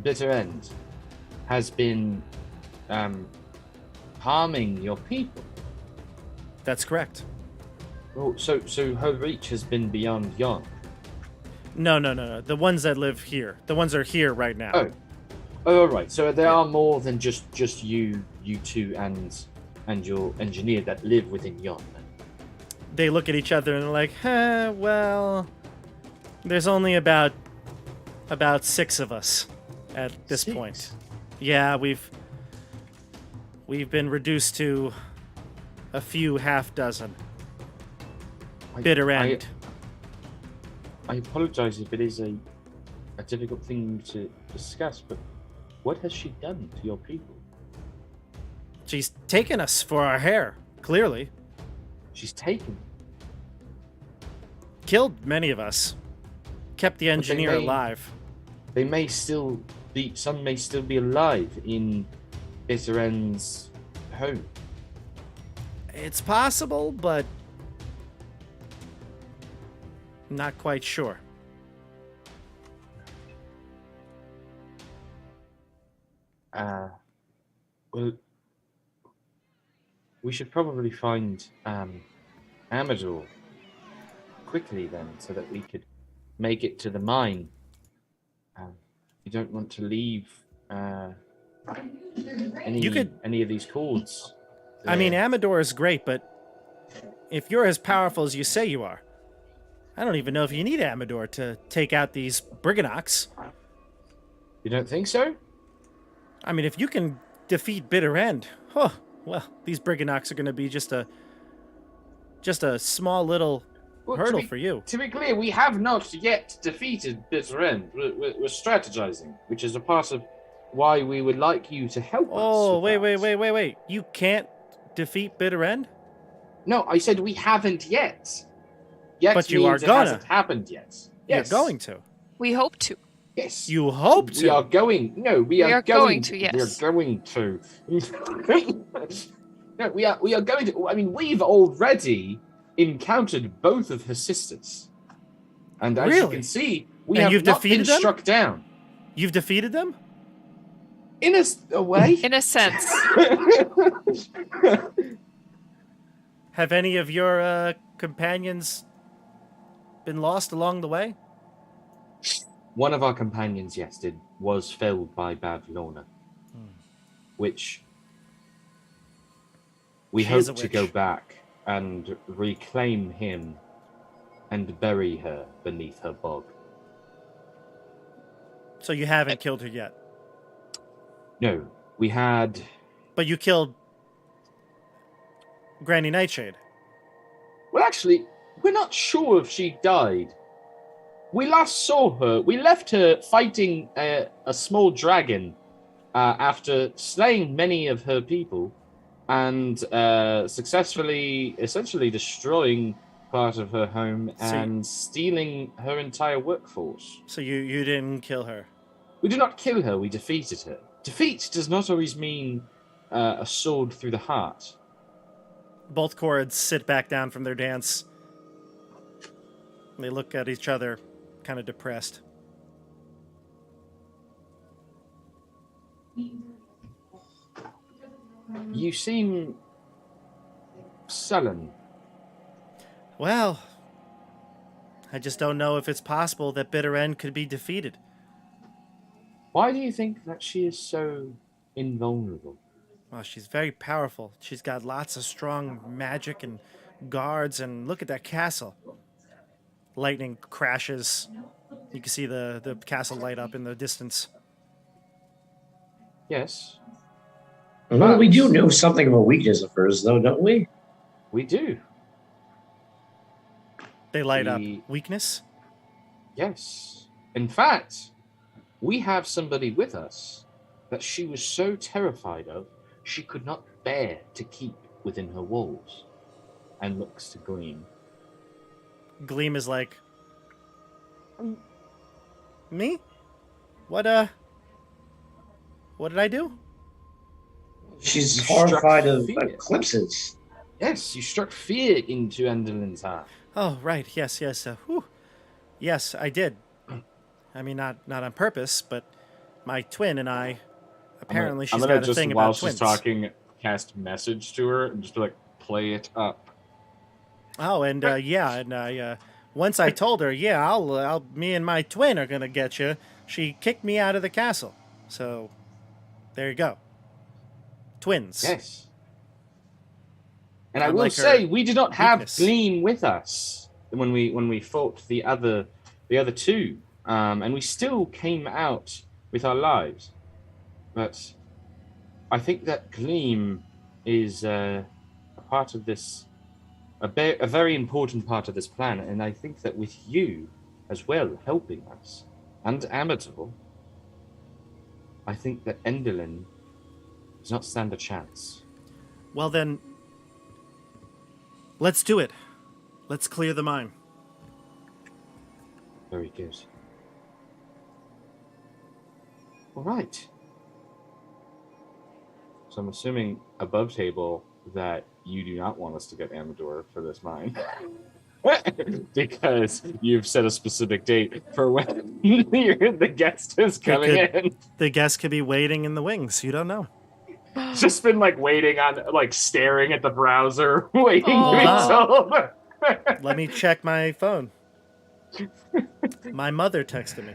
Bitter End has been harming your people. That's correct. Oh, so her reach has been beyond yon. No. The ones that live here. The ones that are here right now. Oh, all right. So there are more than just you two and your engineer that live within yon. Then. They look at each other and they're like, well, there's only about 6 of us at this 6? point. Yeah, we've been reduced to a few half dozen. Bitter End. I apologize if it is a difficult thing to discuss, but what has she done to your people? She's taken us for our hair, clearly. She's taken. Killed many of us. Kept the engineer may- alive. They may still be. Some may still be alive in Bitter End's home. It's possible, but not quite sure. Well, we should probably find Amador quickly then, so that we could make it to the mine. You don't want to leave any of these cords. I mean, Amador is great, but if you're as powerful as you say you are, I don't even know if you need Amador to take out these Briganocks. You don't think so? I mean, if you can defeat Bitter End, well, these Briganocks are going to be just a small little hurdle for you. To be clear, we have not yet defeated Bitter End. We're strategizing, which is a part of why we would like you to help us. Oh, with that. wait. You can't defeat Bitter End? No, I said we haven't yet. Yet But you means are it gonna. hasn't happened yet. Yes. You're going to. We hope to. Yes. You hope to. We are going. No, we are going to, yes. We are going to. No, we are going to. I mean, we've already encountered both of her sisters, and as you Really? can see, we And have you've not been defeated them? struck down. You've defeated them? In a way. In a sense. Have any of your companions been lost along the way? One of our companions, yes, was felled by Bavlorna, which we She is hope a to go witch. back and reclaim him and bury her beneath her bog. So you haven't killed her yet. No, we had. But you killed Granny Nightshade. Well, actually, we're not sure if she died. We last saw her. We left her fighting a small dragon after slaying many of her people and successfully, essentially destroying part of her home and stealing her entire workforce. So you didn't kill her. We did not kill her, we defeated her. Defeat does not always mean a sword through the heart. Both Chords sit back down from their dance. They look at each other, kind of depressed. You seem sullen. Well, I just don't know if it's possible that Bitter End could be defeated. Why do you think that she is so invulnerable. Well, she's very powerful. She's got lots of strong magic and guards, and look at that castle. Lightning crashes. You can see the castle light up in the distance. Yes, Well, we do know something of a weakness of hers, though, don't we? we do. They light up. We- Weakness? Yes. In fact, we have somebody with us that she was so terrified of, she could not bear to keep within her walls. And looks to Gleam. Gleam is like, me? What did I do? She's You struck horrified of fear. eclipses. Yes, you struck fear into Andolin's heart. Oh, right. Yes, yes. Whew. Yes, I did. I mean, not on purpose, but my twin and I, apparently she's got a thing while about she's twins. talking, cast message to her and just be like, play it up. Oh, and yeah, and I once I told her, yeah, I'll me and my twin are gonna get you. She kicked me out of the castle. So, there you go. Twins. Yes. And I will Unlike say, her we did not have weakness. Gleam with us when we fought the other two, and we still came out with our lives. But I think that Gleam is a part of this, a very important part of this plan, and I think that with you as well helping us and Amador, I think that Endolin does not stand a chance. Well then, let's do it. Let's clear the mine. Very good. All right. So I'm assuming above table that you do not want us to get Amador for this mine. Because you've set a specific date for when the guest is coming in. The guest could be waiting in the wings. You don't know. Just been like waiting on, like staring at the browser, waiting Oh. to be told. Let me check my phone. My mother texted me.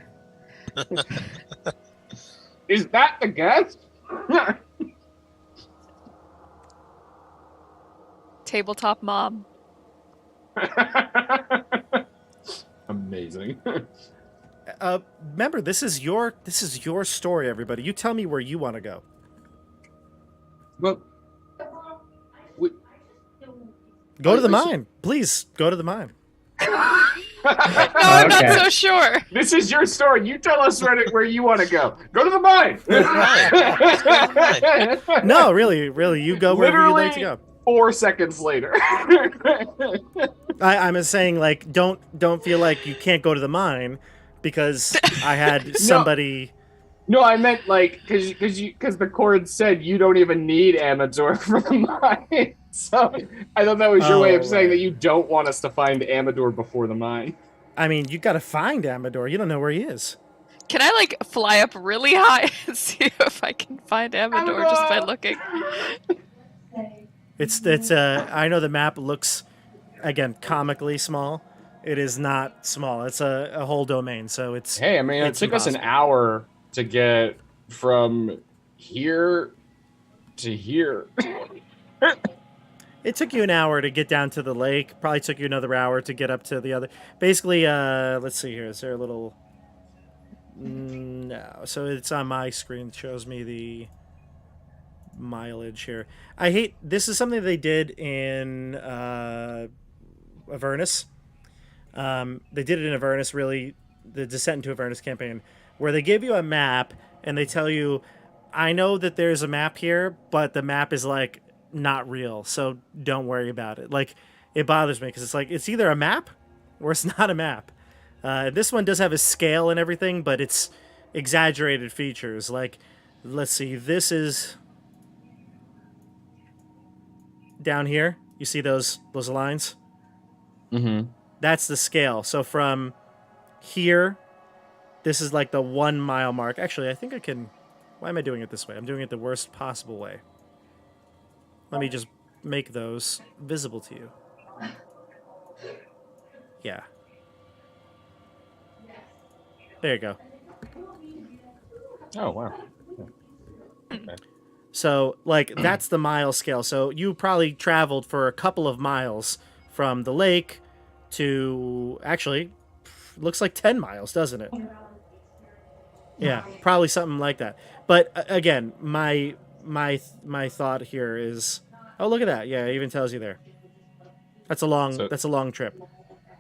Is that the guest? Tabletop mom. Amazing. Remember, this is your story, everybody. You tell me where you want to go. Well, Go to the I- mine. Please, go to the mine. No, I'm not Okay. so sure. this is your story. You tell us where you want to go. Go to the mine. No, really, you go wherever you'd like to Literally- go. 4 seconds later. I'm saying, like, don't feel like you can't go to the mine because I had somebody. No, I meant like because the cord said you don't even need Amador for the mine. So I thought that was your way of saying right. that you don't want us to find Amador before the mine. I mean, you got to find Amador. You don't know where he is. Can I like fly up really high and see if I can find Amador just by looking? It's I know the map looks, again, comically small. It is not small. It's a whole domain, so it's. Hey, I mean, it It's took us an impossible. hour to get from here to here. It took you an hour to get down to the lake. Probably took you another hour to get up to the other. Basically, let's see here. Is there a little? No. So it's on my screen. It shows me the mileage here. I hate. This is something they did in Avernus. They did it in Avernus, really, the Descent into Avernus campaign, where they give you a map and they tell you, I know that there's a map here, but the map is like not real, so don't worry about it. Like, it bothers me because it's like, it's either a map or it's not a map. This one does have a scale and everything, but it's exaggerated features. Like, let's see, this is down here. You see those lines? Mm-hmm. That's the scale. So from here, this is like the 1 mile mark. Actually, I think I can. Why am I doing it this way? I'm doing it the worst possible way. Let me just make those visible to you. Yeah. There you go. Oh wow. Okay. So, like, that's the mile scale. So you probably traveled for a couple of miles from the lake to, actually, looks like 10 miles, doesn't it? Yeah, probably something like that. But again, my thought here is, oh, look at that. Yeah, it even tells you there. That's a So- long trip.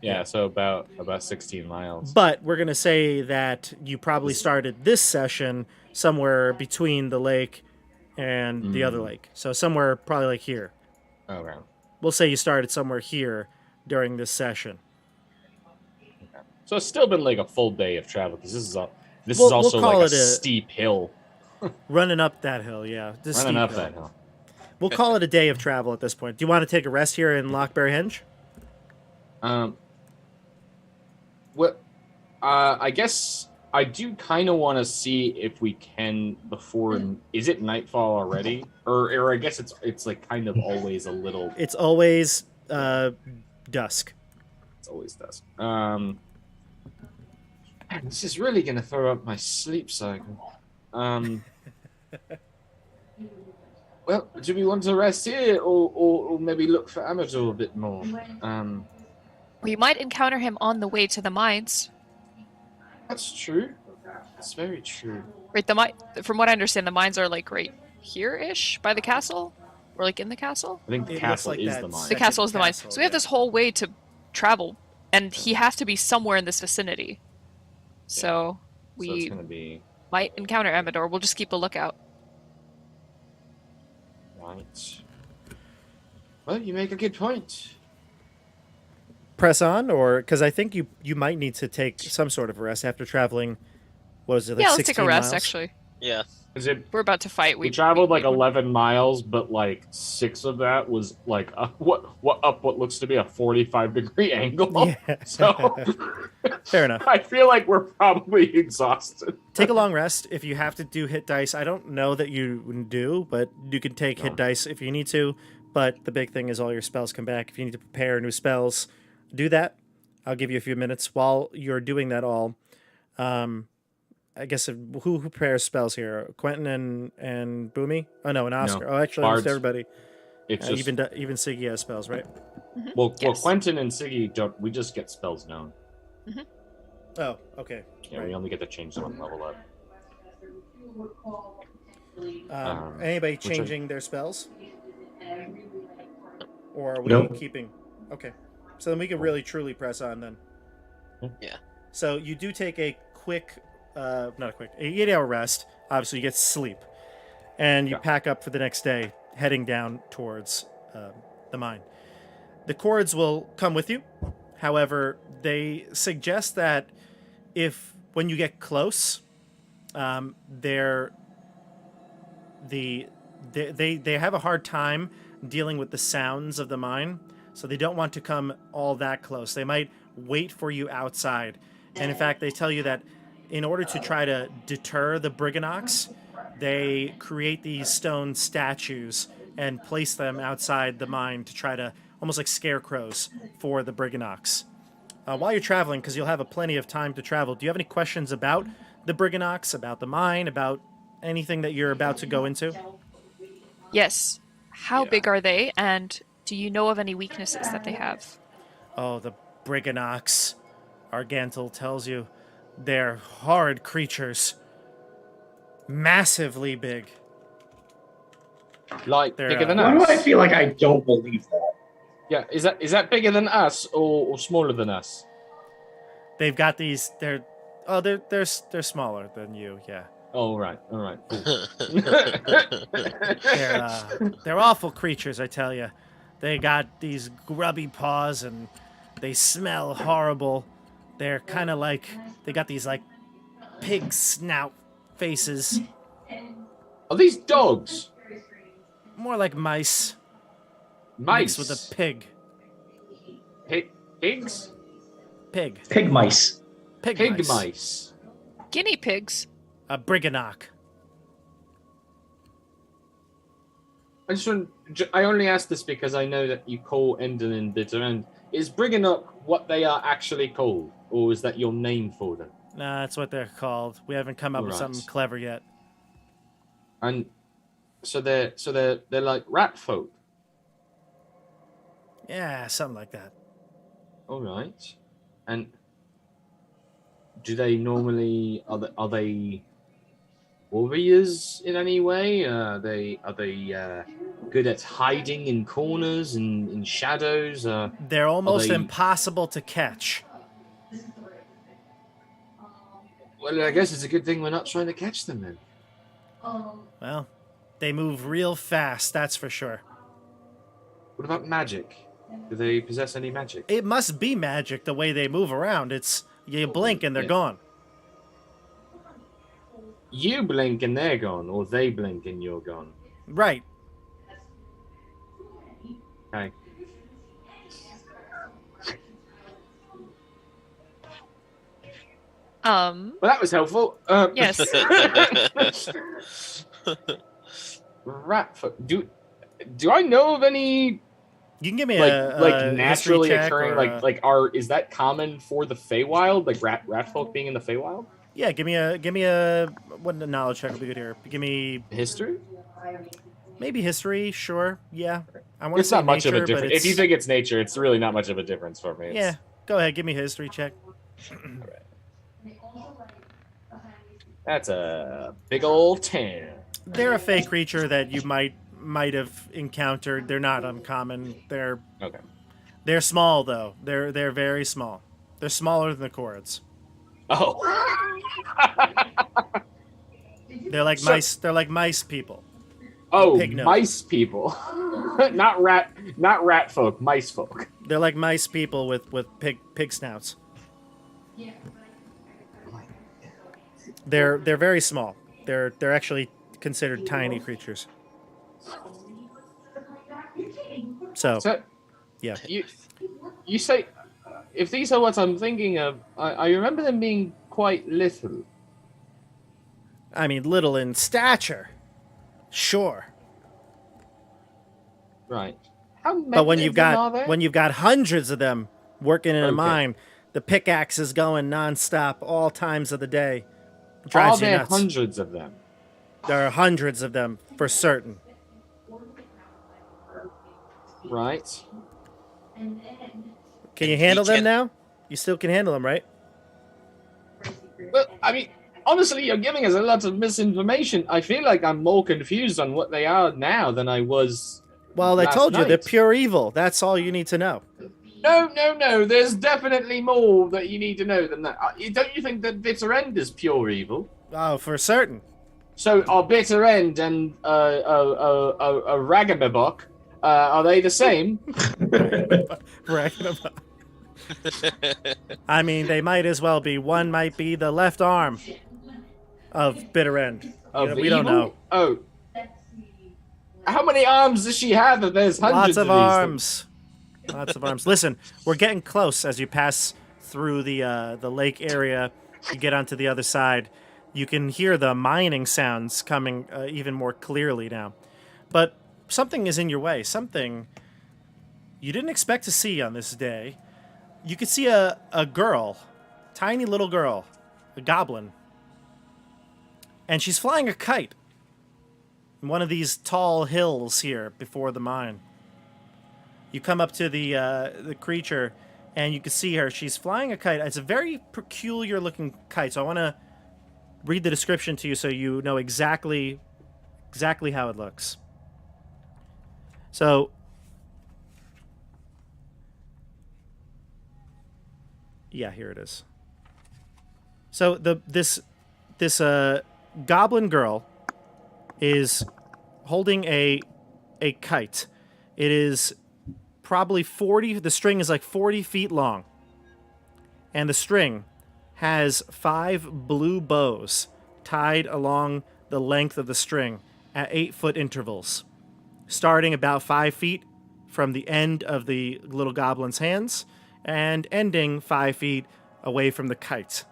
Yeah, so about 16 miles. But we're going to say that you probably started this session somewhere between the lake and the other lake. So somewhere probably like here. Okay. We'll say you started somewhere here during this session. So it's still been like a full day of travel because this is We'll also call like it a a- steep hill. Running up that hill, yeah. This Running steep up hill. that hill. We'll call it a day of travel at this point. Do you want to take a rest here in Lockbury Henge? Well, I guess I do kind of want to see if we can before. Is it nightfall already, or I guess it's like kind of always a little. It's always dusk. It's always dusk. Man, this is really gonna throw up my sleep cycle. Well, do we want to rest here, or maybe look for Amador a bit more? We might encounter him on the way to the mines. That's true. That's very true. Right, from what I understand, the mines are like right here-ish by the castle, or like in the castle. I think the It looks castle like is that the mine. The Second castle is the mines. castle, So we have yeah. this whole way to travel, and he has to be somewhere in this vicinity. So So it's we gonna be might encounter Amador. We'll just keep a lookout. right. Well, you make a good point. Press on, or because I think you might need to take some sort of a rest after traveling. What was it? Like Yeah, let's take a 16 rest. miles? Actually, Yeah. Is it? we're about to fight. We traveled like we- 11 miles, but like 6 of that was like what looks to be a 45-degree angle. Yeah. So Fair enough. I feel like we're probably exhausted. Take a long rest if you have to do hit dice. I don't know that you do, but you can take hit No. dice if you need to. But the big thing is all your spells come back. If you need to prepare new spells, do that. I'll give you a few minutes while you're doing that all. I guess who prepares spells here? Quentin and Boomy? Oh no, and Oscar. No. Oh, actually, almost Bards. everybody. It's just Even Siggy has spells, right? well, Yes. Quentin and Siggy don't. We just get spells known. Oh, okay. Yeah, we only get to change them on level up. Anybody which I- changing their spells? Or are we Nope. keeping? Okay. So then we can really truly press on then. Yeah. So you do take a quick, not a quick, 8-hour rest. Obviously, you get sleep. And you Yeah. pack up for the next day, heading down towards the mine. The cords will come with you. However, they suggest that when you get close, they have a hard time dealing with the sounds of the mine, so they don't want to come all that close. They might wait for you outside, and in fact, they tell you that in order to try to deter the Brigannox, they create these stone statues and place them outside the mine to try to almost like scarecrows for the Brigannox. While you're traveling, because you'll have plenty of time to travel, do you have any questions about the Brigannox, about the mine, about anything that you're about to go into? Yes. How Yeah. big are they, and do you know of any weaknesses that they have? Oh, the Brigannox, Argantel tells you, they're horrid creatures. Massively big. Like They're, bigger than Why do us. I feel like I don't believe that? Yeah, is that bigger than us or smaller than us? They've got these. They're smaller than you. Yeah, Oh, right, all right. they're awful creatures. I tell you, they got these grubby paws and they smell horrible. They're kind of like they got these like pig snout faces, Are these dogs? more like mice Mice mixed with a pig. Pigs? Pig. Pig mice. Pig Pig mice. mice. Guinea pigs. A Brigannock. I only ask this because I know that you call Enderlin bitter, and is Brigannock what they are actually called, or is that your name for them? Nah, that's what they're called. We haven't come up with Right. something clever yet. And they're like rat folk. Yeah, something like that. All right. And do they normally are they warriors in any way? Are they good at hiding in corners and in shadows? They're almost they- impossible to catch. Well, I guess it's a good thing we're not trying to catch them then. Well, they move real fast, that's for sure. What about magic? Do they possess any magic? It must be magic the way they move around. It's you blink and they're Yeah. gone. You blink and they're gone, or they blink and you're gone. Right. Okay. Well, that was helpful. Yes. Rat folk. Do I know of any You can give me like a naturally history check occurring or is that common for the Feywild, like rat folk being in the Feywild? yeah, give me a what knowledge check would be good here. Give me History? maybe history, sure. Yeah. I want to It's say not much nature, of a difference. but If you think it's nature, it's really not much of a difference for me. It's- yeah, go ahead, give me a history check. That's a big old 10. They're a fey creature that you might have encountered. They're not uncommon. Okay. They're small though. They're very small. They're smaller than the Chords. Oh. They're like So- mice. They're like mice people. Oh, Pig nose. mice people. not rat folk, mice folk. They're like mice people with pig snouts. They're very small. They're actually considered tiny creatures. So So, yeah, you say, if these are what I'm thinking of, I remember them being quite little. I mean little in stature, sure. Right. How many But when of you've them are got there? when you've got hundreds of them working in a Okay. mine, the pickaxe is going nonstop all times of the day. Are Drives you there nuts. hundreds of them? There are hundreds of them for certain. Right. Can you And handle each them en- now? You still can handle them, right? Well, I mean, honestly, you're giving us a lot of misinformation. I feel like I'm more confused on what they are now than I was. Well, I last told you they're night. pure evil. That's all you need to know. No. There's definitely more that you need to know than that. Don't you think that Bitter End is pure evil? Oh, for certain. So are Bitter End and a Ragababok, are they the same? I mean, they might as well be. One might be the left arm of Bitter End. Of we don't evil? know. Oh. How many arms does she have if there's hundreds Lots of these things? arms. Lots of arms. Listen, we're getting close as you pass through the lake area. You get onto the other side. You can hear the mining sounds coming even more clearly now. But something is in your way. Something you didn't expect to see on this day. You could see a girl, tiny little girl, a goblin. And she's flying a kite in one of these tall hills here before the mine. You come up to the creature, and you can see her. She's flying a kite. It's a very peculiar-looking kite, so I want to read the description to you so you know exactly how it looks. So, yeah, here it is. So this goblin girl is holding a kite. It is probably 40, the string is like 40 feet long. And the string has 5 blue bows tied along the length of the string at 8-foot intervals, starting about 5 feet from the end of the little goblin's hands and ending 5 feet away from the kite.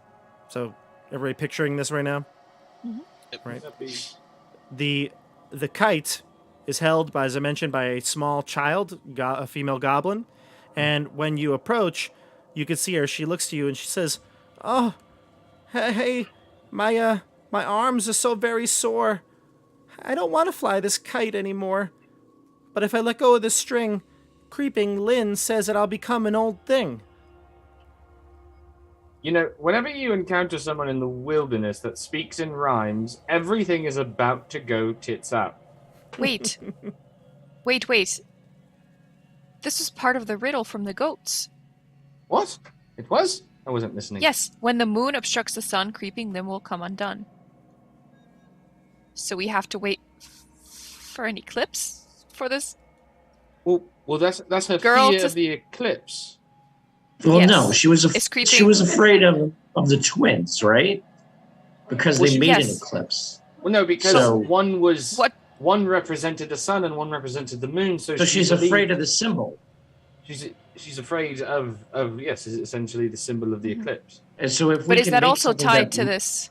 So, everybody picturing this right now? Right. The kite is held by, as I mentioned, by a small child, a female goblin, and when you approach, you can see her. She looks to you and she says, "Oh, hey, my arms are so very sore. I don't want to fly this kite anymore. But if I let go of the string, Creeping Lynn says that I'll become an old thing. You know, whenever you encounter someone in the wilderness that speaks in rhymes, everything is about to go tits up. Wait. Wait. This is part of the riddle from the goats. What? It was? I wasn't listening. Yes, when the moon obstructs the sun, Creeping Lynn will come undone. So we have to wait for an eclipse for this? Well, that's her Girl fear to- of the eclipse. Well, Yes. no, she was It's creeping. she was afraid of the twins, right? Because Well, they she- made an Yes. eclipse. Well, no, because So- one was What? one represented the sun and one represented the moon. So She's afraid of the symbol. She's afraid of yes, is essentially the symbol of the Mhm. eclipse. And so if we But is can that make also something tied that- to this?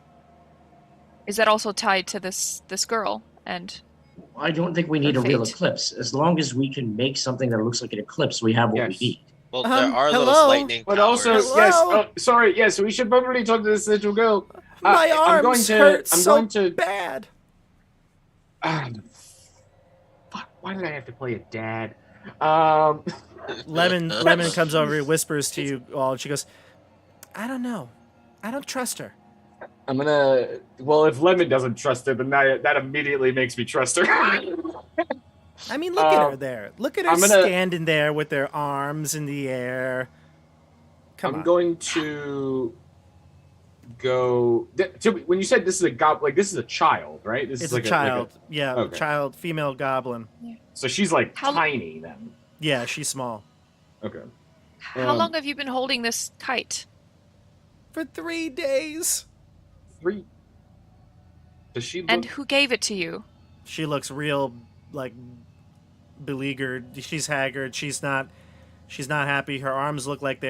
Is that also tied to this girl? And I don't think we need Her a real fate. eclipse. As long as we can make something that looks like an eclipse, we have what we Yes. need. Well, there are hello? those lightning But powers. also, Hello? yes. Oh, sorry. Yes, we should probably talk to this little girl. My I'm going arms to. hurt I'm so going to. bad. Fuck! Why did I have to play a dad? Lemon comes over and whispers to you all, and she goes, I don't know. I don't trust her. I'm gonna. Well, if Lemon doesn't trust her, then that immediately makes me trust her. I mean, look at her there. Look at her I'm gonna- standing there with their arms in the air. Come I'm on. going to go. When you said this is a like this is a child, right? This It's is like a child. Yeah, okay. child, female goblin. So she's like How- tiny then. Yeah, she's small. Okay. how long have you been holding this kite? For 3 days. 3. Does she look? And who gave it to you? She looks real, like, beleaguered. She's haggard. She's not happy. Her arms look like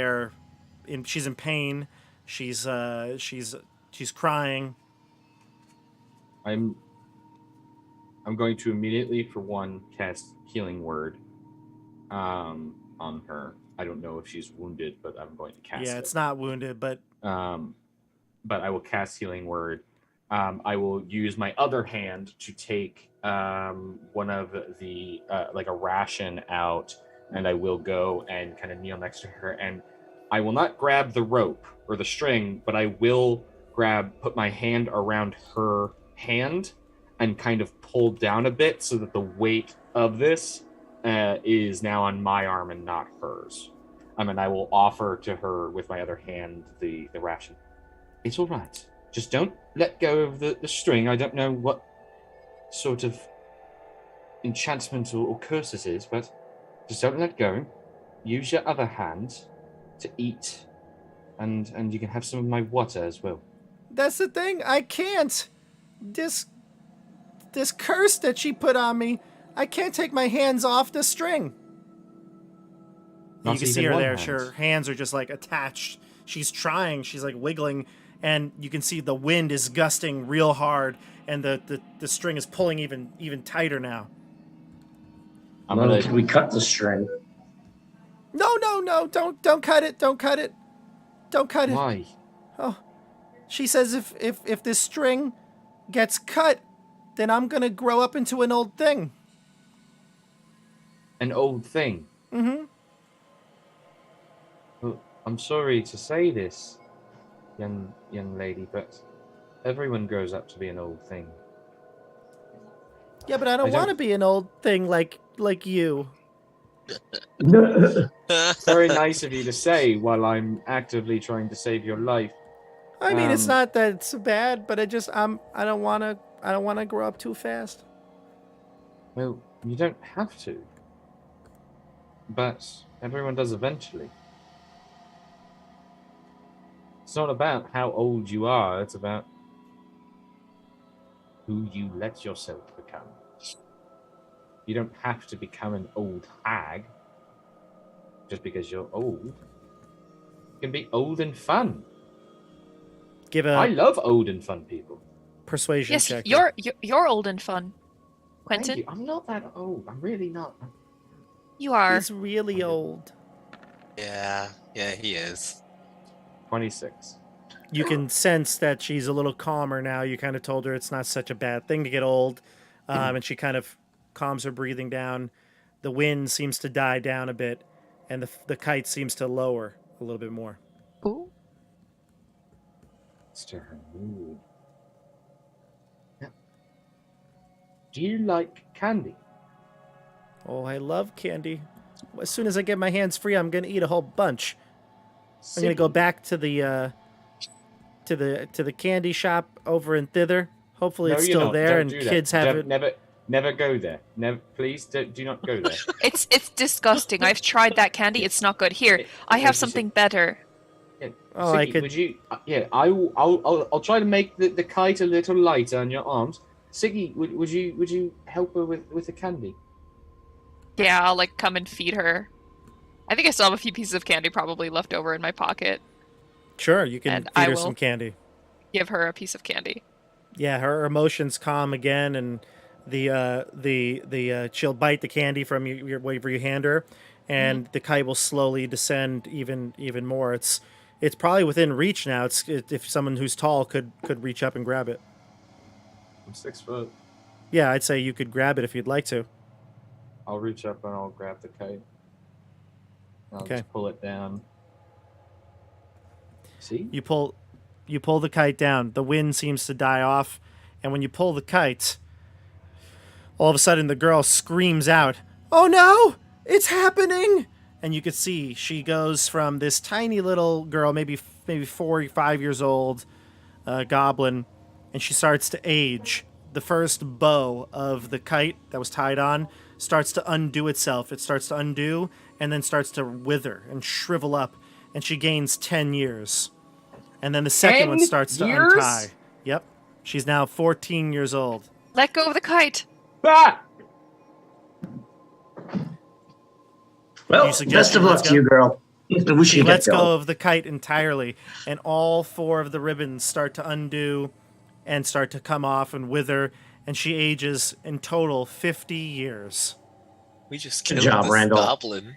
she's in pain. She's crying. I'm going to immediately, for one, cast Healing Word on her. I don't know if she's wounded, but I'm going to cast Yeah, it. it's not wounded, but But I will cast Healing Word. I will use my other hand to take one of the like a ration out, and I will go and kind of kneel next to her, and I will not grab the rope or the string, but I will put my hand around her hand and kind of pull down a bit so that the weight of this is now on my arm and not hers. And I will offer to her with my other hand the ration. It's all right. Just don't let go of the string. I don't know what sort of enchantment or curse it is, but just don't let go. Use your other hand to eat, and you can have some of my water as well. that's the thing. I can't. This curse that she put on me, I can't take my hands off the string. Not You can see even her one there. hand. Her hands are just like attached. She's trying. She's like wiggling, and you can see the wind is gusting real hard, and the string is pulling even tighter now. I'm Well, gonna. can we cut the string? No! Don't cut it! Don't cut it! Don't cut it! Why? Oh, she says if this string gets cut, then I'm gonna grow up into an old thing. An old thing. Mm-hmm. Well, I'm sorry to say this, young lady, but everyone grows up to be an old thing. Yeah, but I don't I don't- want to be an old thing like you. Very nice of you to say while I'm actively trying to save your life. I mean, it's Um, not that it's bad, but I don't want to grow up too fast. Well, you don't have to. But everyone does eventually. It's not about how old you are, it's about who you let yourself become. You don't have to become an old hag just because you're old. You can be old and fun. Give I a love old and fun people. persuasion Yes, check. you're old and fun, Thank Quentin. you. I'm not that old. I'm really not. You are. He's really old. Yeah, he is. 26. You can sense that she's a little calmer now. You kind of told her it's not such a bad thing to get old. and she kind of calms her breathing down. The wind seems to die down a bit, and the kite seems to lower a little bit more. Ooh. It's to her mood. Yeah. Do you like candy? Oh, I love candy. As soon as I get my hands free, I'm gonna eat a whole bunch. I'm gonna go Siggy, back to the candy shop over in thither. Hopefully, No, it's you're still not. there Don't and do that. kids have it. Never go there. Never, please do not go there. It's disgusting. I've tried that candy. It's not good. Here, I have something better. Yeah, Oh, I Siggy, could- would you? Yeah, I'll try to make the kite a little lighter on your arms. Siggy, would you help her with the candy? Yeah, I'll like come and feed her. I think I still have a few pieces of candy probably left over in my pocket. Sure, you can And feed I her will- some candy. Give her a piece of candy. Yeah, her emotions calm again, and she'll bite the candy from you wherever you hand her, and the kite will slowly descend even more. It's probably within reach now. It's if someone who's tall could reach up and grab it. I'm 6 foot. Yeah, I'd say you could grab it if you'd like to. I'll reach up and I'll grab the kite. I'll Okay. just pull it down. See? You pull the kite down. The wind seems to die off, and when you pull the kite, all of a sudden the girl screams out, "Oh no! It's happening!" And you could see she goes from this tiny little girl, maybe 4 or 5 years old, goblin, and she starts to age. The first bow of the kite that was tied on starts to undo itself. It starts to undo and then starts to wither and shrivel up, and she gains 10 years. And then the second one 10 starts to years? untie. Yep. She's now 14 years old. Let go of the kite. Ah! Well, You suggest best of we luck let's to you, go? girl. We She should get lets going. go of the kite entirely, and all 4 of the ribbons start to undo and start to come off and wither, and she ages in total 50 years. We just Good killed job, this Randall. goblin.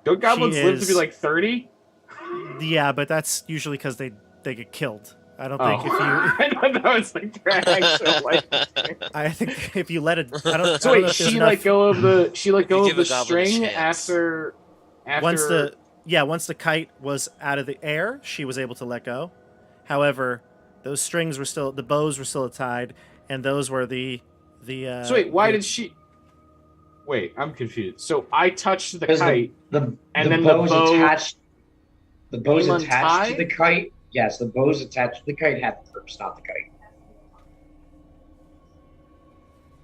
Don't goblins live to is- be like 30? Yeah, but that's usually because they get killed. I don't Oh. think if you. I thought that was like their actual life. I think if you let it. I don't. So I don't know wait, if there's she enough- let go of the give a goblin a string chance. after Once the kite was out of the air, she was able to let go. However, those strings were still, the bows were still tied, and those were the. So wait, why did she? Wait, I'm confused. So I touched the Because kite. the And then the bow's bow attached. The bow's came attached to untied? the kite. Yes, the bow's attached to the kite had the purse, not the kite.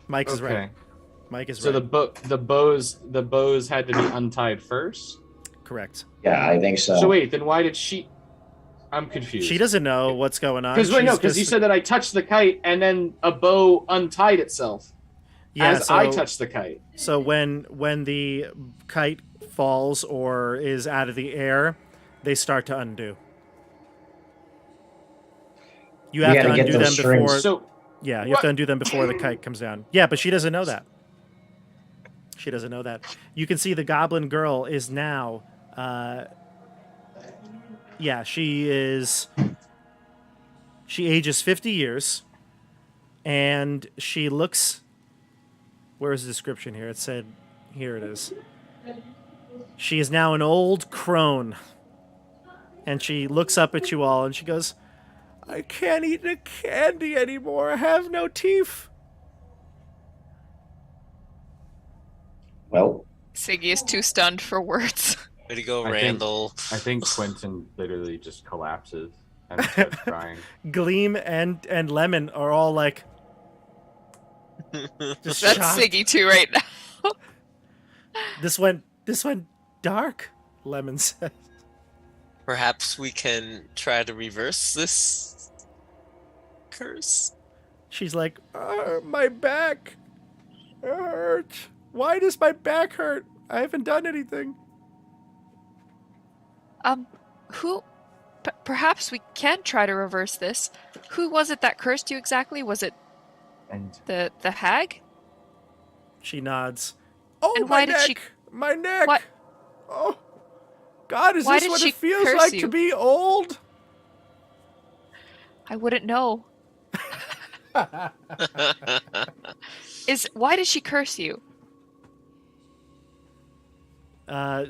Mike is Okay. right. Mike is So right. the bows had to be untied first. Correct. Yeah, I think so. So wait, then why did she? I'm confused. She doesn't know what's going on. Because wait, no, She's because you just- said that I touched the kite and then a bow untied itself yeah, as so, I touched the kite. So when the kite falls or is out of the air, they start to undo. You have to gotta get undo them those strings. before. So Yeah, you have to undo them before the kite comes down. Yeah, but she doesn't know that. She doesn't know that. You can see the goblin girl is now. Yeah, she is. She ages 50 years, and she looks. Where's the description here? It said, here it is. She is now an old crone, and she looks up at you all, and she goes, "I can't eat the candy anymore. I have no teeth." Well, Siggy is too stunned for words. Way to go, I think- Randall. I think Quentin literally just collapses and starts crying. Gleam and Lemon are all like, just That's shocked. Siggy too right now. This went dark. Lemon says. Perhaps we can try to reverse this curse. She's like, my back hurt. Why does my back hurt? I haven't done anything. Who? Perhaps we can try to reverse this. Who was it that cursed you exactly? Was it And the hag? She nods. Oh, And my why did neck! she- My neck! What? Oh, God, is Why this did what she it feels curse like you? to be old? I wouldn't know. Why did she curse you?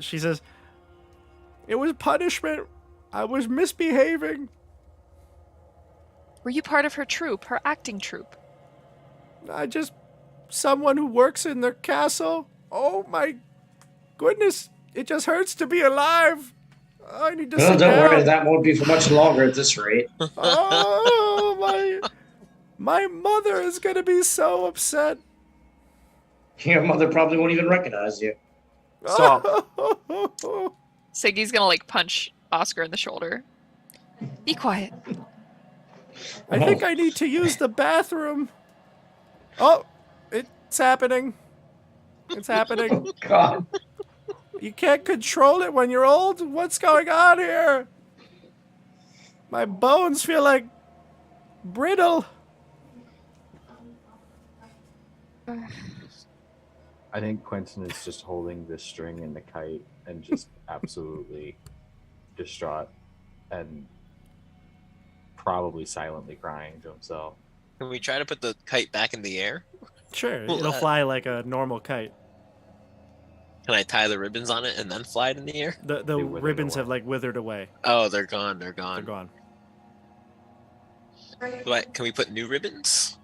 She says, "It was punishment. I was misbehaving. Were you part of her troupe, her acting troupe? Someone who works in the castle. Oh my goodness, it just hurts to be alive. I need to Well, sit don't down. worry, that won't be for much longer at this rate. Oh, my mother is gonna be so upset. Your mother probably won't even recognize you. Stop. Siggy's gonna like punch Oscar in the shoulder. Be quiet. I think I need to use the bathroom. Oh, it's happening. It's happening. Oh, God. You can't control it when you're old? What's going on here? My bones feel like brittle. I think Quentin is just holding the string and the kite and just absolutely distraught and probably silently crying to himself. Can we try to put the kite back in the air? Sure, it'll fly like a normal kite. Can I tie the ribbons on it and then fly it in the air? The They withered ribbons away. have like withered away. Oh, they're gone. They're They're gone. gone. What? Can we put new ribbons?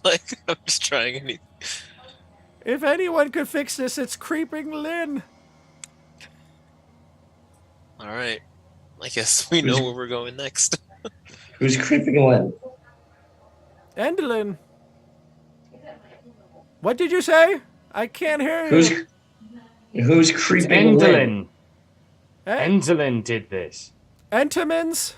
Like, I'm just trying anything. If anyone could fix this, it's Creeping Lynn. All right. I guess we know where we're going next. Who's creeping in? Endelyn. What did you say? I can't hear you. Who's It's creeping in? Endelyn. Eh? Endelyn did this. Entenmann's?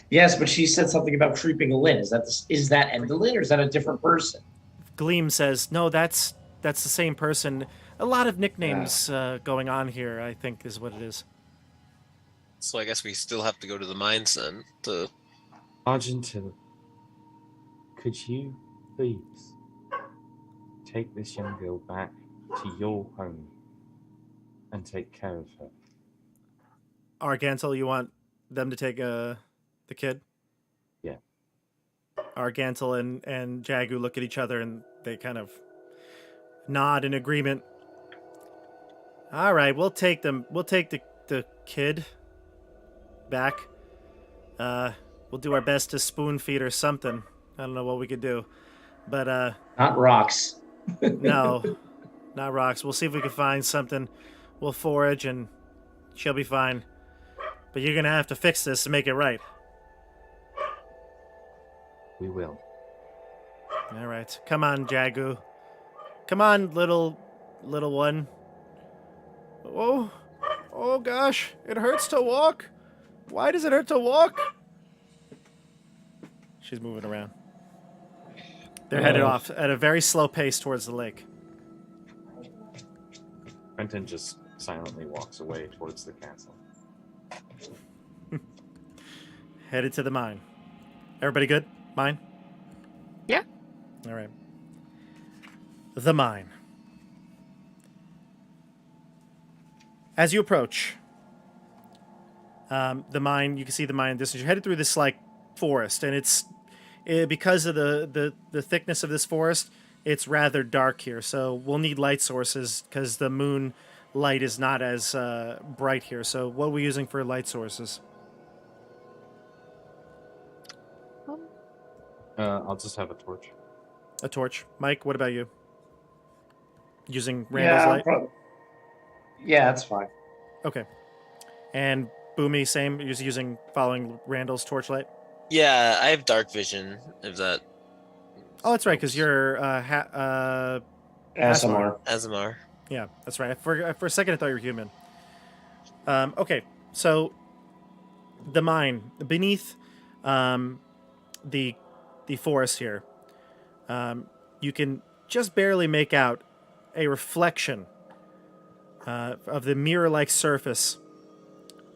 Yes, but she said something about creeping Lynn. Is that Endelyn or is that a different person? Gleam says, no, that's the same person. A lot of nicknames going on here, I think, is what it is. So I guess we still have to go to the mines then. To Argentina, could you please take this young girl back to your home and take care of her? Argantel, you want them to take the kid? Yeah. Argantel and Jagu look at each other and they kind of nod in agreement. All right, we'll take them. We'll take the kid back. We'll do our best to spoon feed her something. I don't know what we could do, but Not rocks. no, not rocks. We'll see if we can find something. We'll forage and she'll be fine. But you're gonna have to fix this to make it right. We will. All right, come on, Jagu. Come on, little one. Oh gosh, it hurts to walk. Why does it hurt to walk? She's moving around. They're headed off at a very slow pace towards the lake. Quentin just silently walks away towards the castle. Headed to the mine. Everybody good? Mine? Yeah. All right. The mine. As you approach the mine, you can see the mine in the distance. You're headed through this like forest, and because of the thickness of this forest, it's rather dark here. So we'll need light sources because the moon light is not as bright here. So what are we using for light sources? I'll just have a torch. A torch. Mike, what about you? Using Randall's light? Yeah, that's fine. Okay. And Boomy, same. You're just following Randall's torchlight? yeah, I have dark vision. If that Oh, that's right, because you're ASMR. Azamar. Yeah, that's right. For a second, I thought you were human. Okay, so the mine beneath the forest here, you can just barely make out a reflection of the mirror-like surface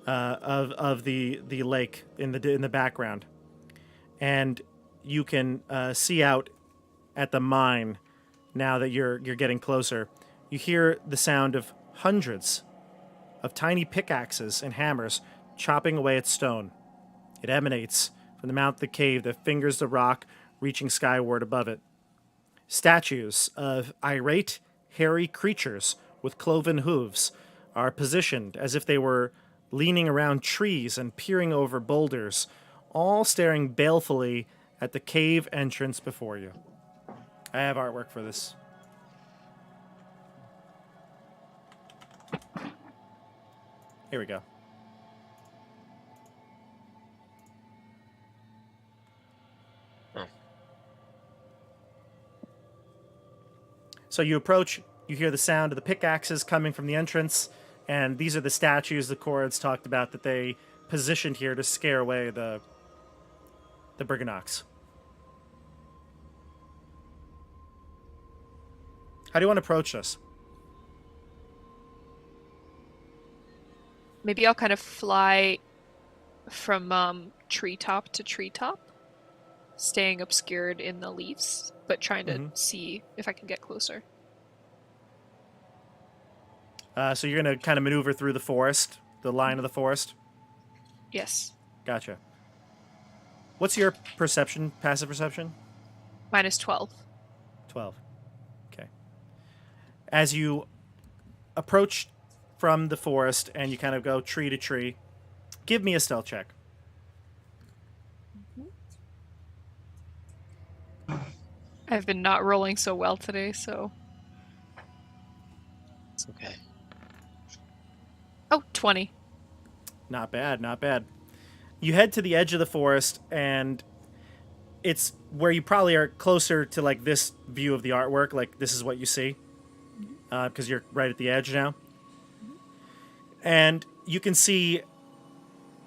of the lake in the background, and you can see out at the mine now that you're getting closer. You hear the sound of hundreds of tiny pickaxes and hammers chopping away at stone. It emanates from the mouth of the cave that fingers the rock, reaching skyward above it. Statues of irate, hairy creatures with cloven hooves are positioned as if they were leaning around trees and peering over boulders, all staring balefully at the cave entrance before you. I have artwork for this. Here we go. Oh. So you approach, you hear the sound of the pickaxes coming from the entrance, and these are the statues the Chords talked about that they positioned here to scare away the Briganox. How do you want to approach this? Maybe I'll kind of fly from treetop to treetop, staying obscured in the leaves, but trying to see if I can get closer. So you're going to kind of maneuver through the forest, the line of the forest? Yes. Gotcha. What's your perception, passive perception? -12. 12. Okay. As you approach from the forest and you kind of go tree to tree, give me a stealth check. I've been not rolling so well today, so... It's okay. Oh, 20. Not bad, not bad. You head to the edge of the forest, and it's where you probably are closer to like this view of the artwork. Like this is what you see, because you're right at the edge now. And you can see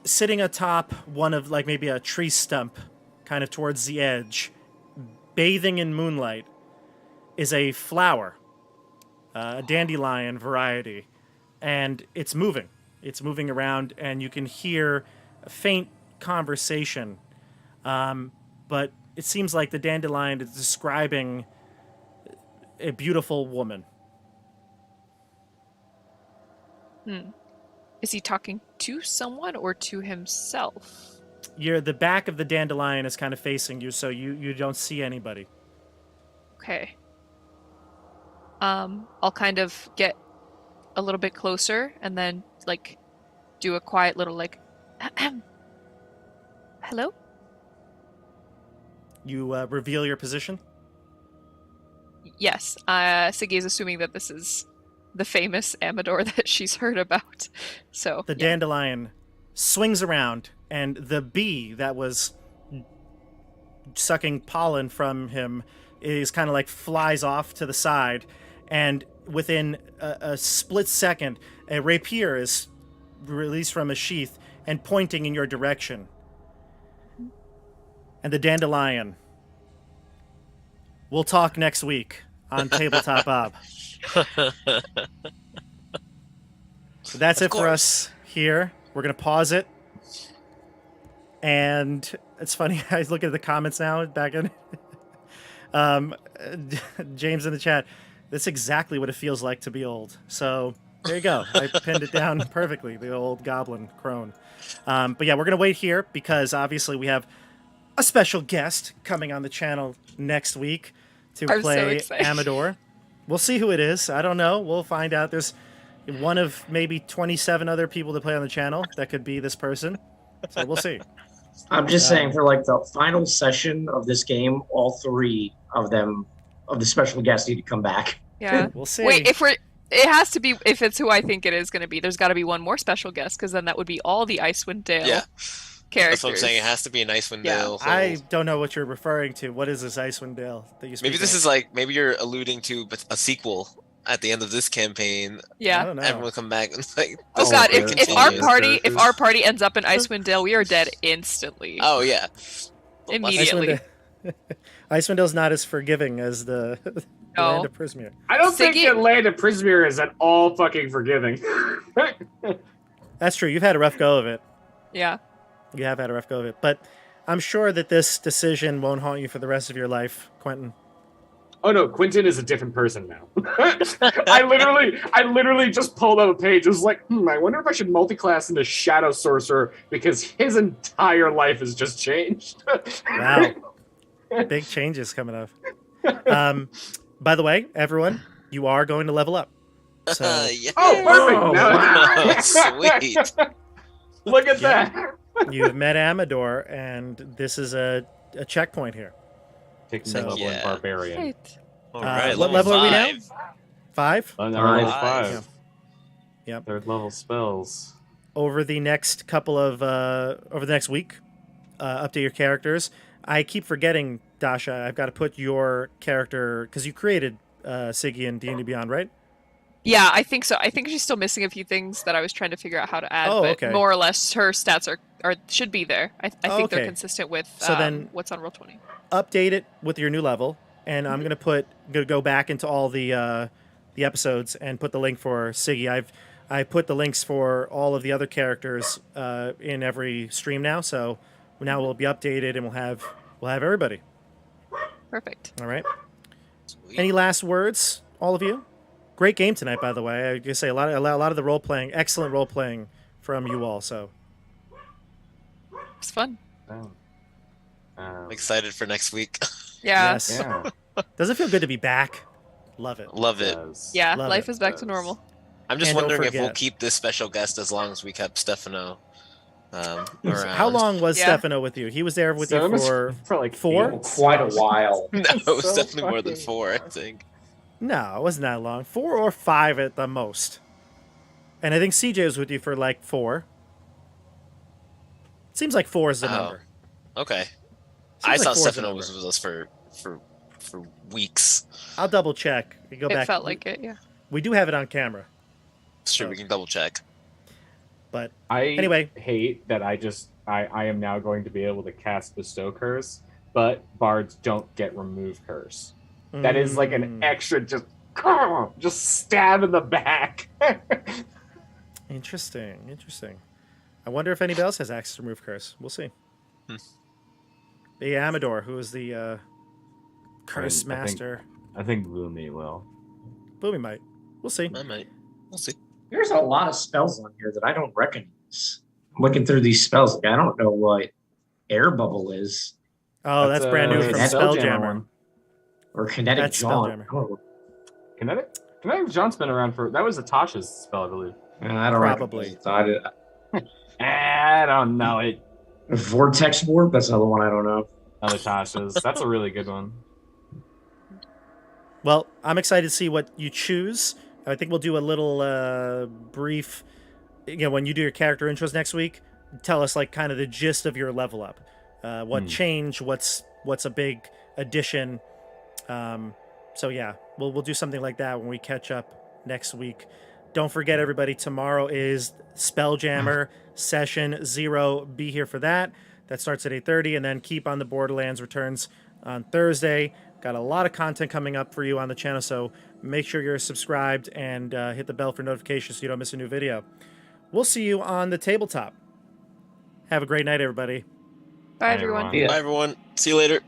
sitting atop one of like maybe a tree stump, kind of towards the edge, bathing in moonlight, is a flower, a dandelion variety. And it's moving. It's moving around, and you can hear a faint conversation. But it seems like the dandelion is describing a beautiful woman. Is he talking to someone or to himself? The back of the dandelion is kind of facing you, so you don't see anybody. Okay. I'll kind of get a little bit closer and then like do a quiet little like hello? You reveal your position. Yes. Siggy is assuming that this is the famous Amador that she's heard about. So The dandelion swings around, and the bee that was sucking pollen from him is kind of like flies off to the side, and within a split second, a rapier is released from a sheath and pointing in your direction. And the dandelion. We'll talk next week on Tabletop Bob. So that's it for us here. We're going to pause it. And it's funny, I look at the comments now back in. James in the chat, that's exactly what it feels like to be old. So there you go. I pinned it down perfectly, the old goblin crone. But yeah, we're going to wait here because obviously we have a special guest coming on the channel next week to play Amador. We'll see who it is. I don't know. We'll find out. There's one of maybe 27 other people to play on the channel that could be this person. So we'll see. I'm just saying for like the final session of this game, all three of them, of the special guests, need to come back. Yeah. We'll see. Wait, it has to be, if it's who I think it is going to be, there's got to be one more special guest, because then that would be all the Icewind Dale characters. That's what I'm saying. It has to be an Icewind Dale. I don't know what you're referring to. What is this Icewind Dale that you speak Maybe this of? is like, maybe you're alluding to a sequel at the end of this campaign. Yeah. I don't know. Everyone will come back and like. Oh god, okay. if our party ends up in Icewind Dale, we are dead instantly. Oh yeah. Immediately. Icewind Dale's not as forgiving as the Land of Prismere. I don't think Siggy- that Land of Prismere is at all fucking forgiving. That's true. You've had a rough go of it. Yeah. You have had a rough go of it. But I'm sure that this decision won't haunt you for the rest of your life, Quentin. Oh no, Quentin is a different person now. I literally just pulled up a page. It was like, I wonder if I should multi-class into Shadow Sorcerer because his entire life has just changed. Wow. Big changes coming up. By the way, everyone, you are going to level up. So Yeah. Oh, perfect! Oh, Now- wow. Sweet. Look at Yeah. that. you have met Amador, and this is a checkpoint here. Taking So- level one Yeah. barbarian. Right. All right. what level are we now? 5? Oh, now level Five. 5. Yep. Third level spells. Over the next over the next week, update your characters. I keep forgetting, Dasha. I've got to put your character because you created Siggy in D&D Beyond, right? Yeah, I think so. I think she's still missing a few things that I was trying to figure out how to add, Oh, but okay. more or less her stats are should be there. I think they're Okay. consistent with So then- what's on Roll20. Update it with your new level, and I'm gonna go back into all the episodes and put the link for Siggy. I put the links for all of the other characters in every stream now, so now we'll be updated and we'll have everybody. Perfect. All right. Sweet. Any last words, all of you? Great game tonight, by the way. I just say a lot of the role playing, excellent role playing from you all. So It's fun. Oh. I'm excited for next week. Yeah. yes, Yeah. does it feel good to be back? Love it. Love it. does. Yeah, Love life it. is back to Does. normal. I'm just And don't wondering if we'll forget- keep this special guest as long as we kept Stefano around. How long was Yeah. Stefano with you? He was there with So you for like 4? eight. Quite a while. No, it was So definitely more than fucking- 4, I think. No, it wasn't that long. 4 or 5 at the most. And I think CJ was with you for like 4. Seems like 4 is the Oh. number. Okay. Seems I like thought 4 is the Stefano number. was with us for weeks. I'll double check. We go It back. felt like it, yeah. We do have it on camera, It's true, Oh. we can double check. but I Anyway. hate that I am now going to be able to cast Bestow Curse, but bards don't get Remove Curse. That is like an extra just stab in the back. Interesting. I wonder if anybody else has access to Remove Curse. We'll see. The Amador, who is the Curse I think- Master. I think Boomy will. Boomy might. We'll see. I might. We'll see. There's a lot of spells on here that I don't recognize. I'm looking through these spells. Like, I don't know what Air Bubble is Oh, that's brand new uh, from that's Spelljammer. one. or Kinetic That's Jaunt. Spelljammer. I don't, Kinetic Jaunt's been around for. That was Atasha's spell, I believe. I don't Probably. recognize it. I don't know it. Vortex Warp. That's another one I don't know. Atasha's. That's a really good one. Well, I'm excited to see what you choose. I think we'll do a little brief, when you do your character intros next week, tell us like kind of the gist of your level up. What change, what's a big addition. So yeah, we'll do something like that when we catch up next week. Don't forget, everybody, tomorrow is Spelljammer Session 0. Be here for that. That starts at 8:30, and then Keep on the Borderlands returns on Thursday. Got a lot of content coming up for you on the channel, so make sure you're subscribed and hit the bell for notifications so you don't miss a new video. We'll see you on the tabletop. Have a great night, everybody. Bye, everyone. Yeah. Bye, everyone. See you later.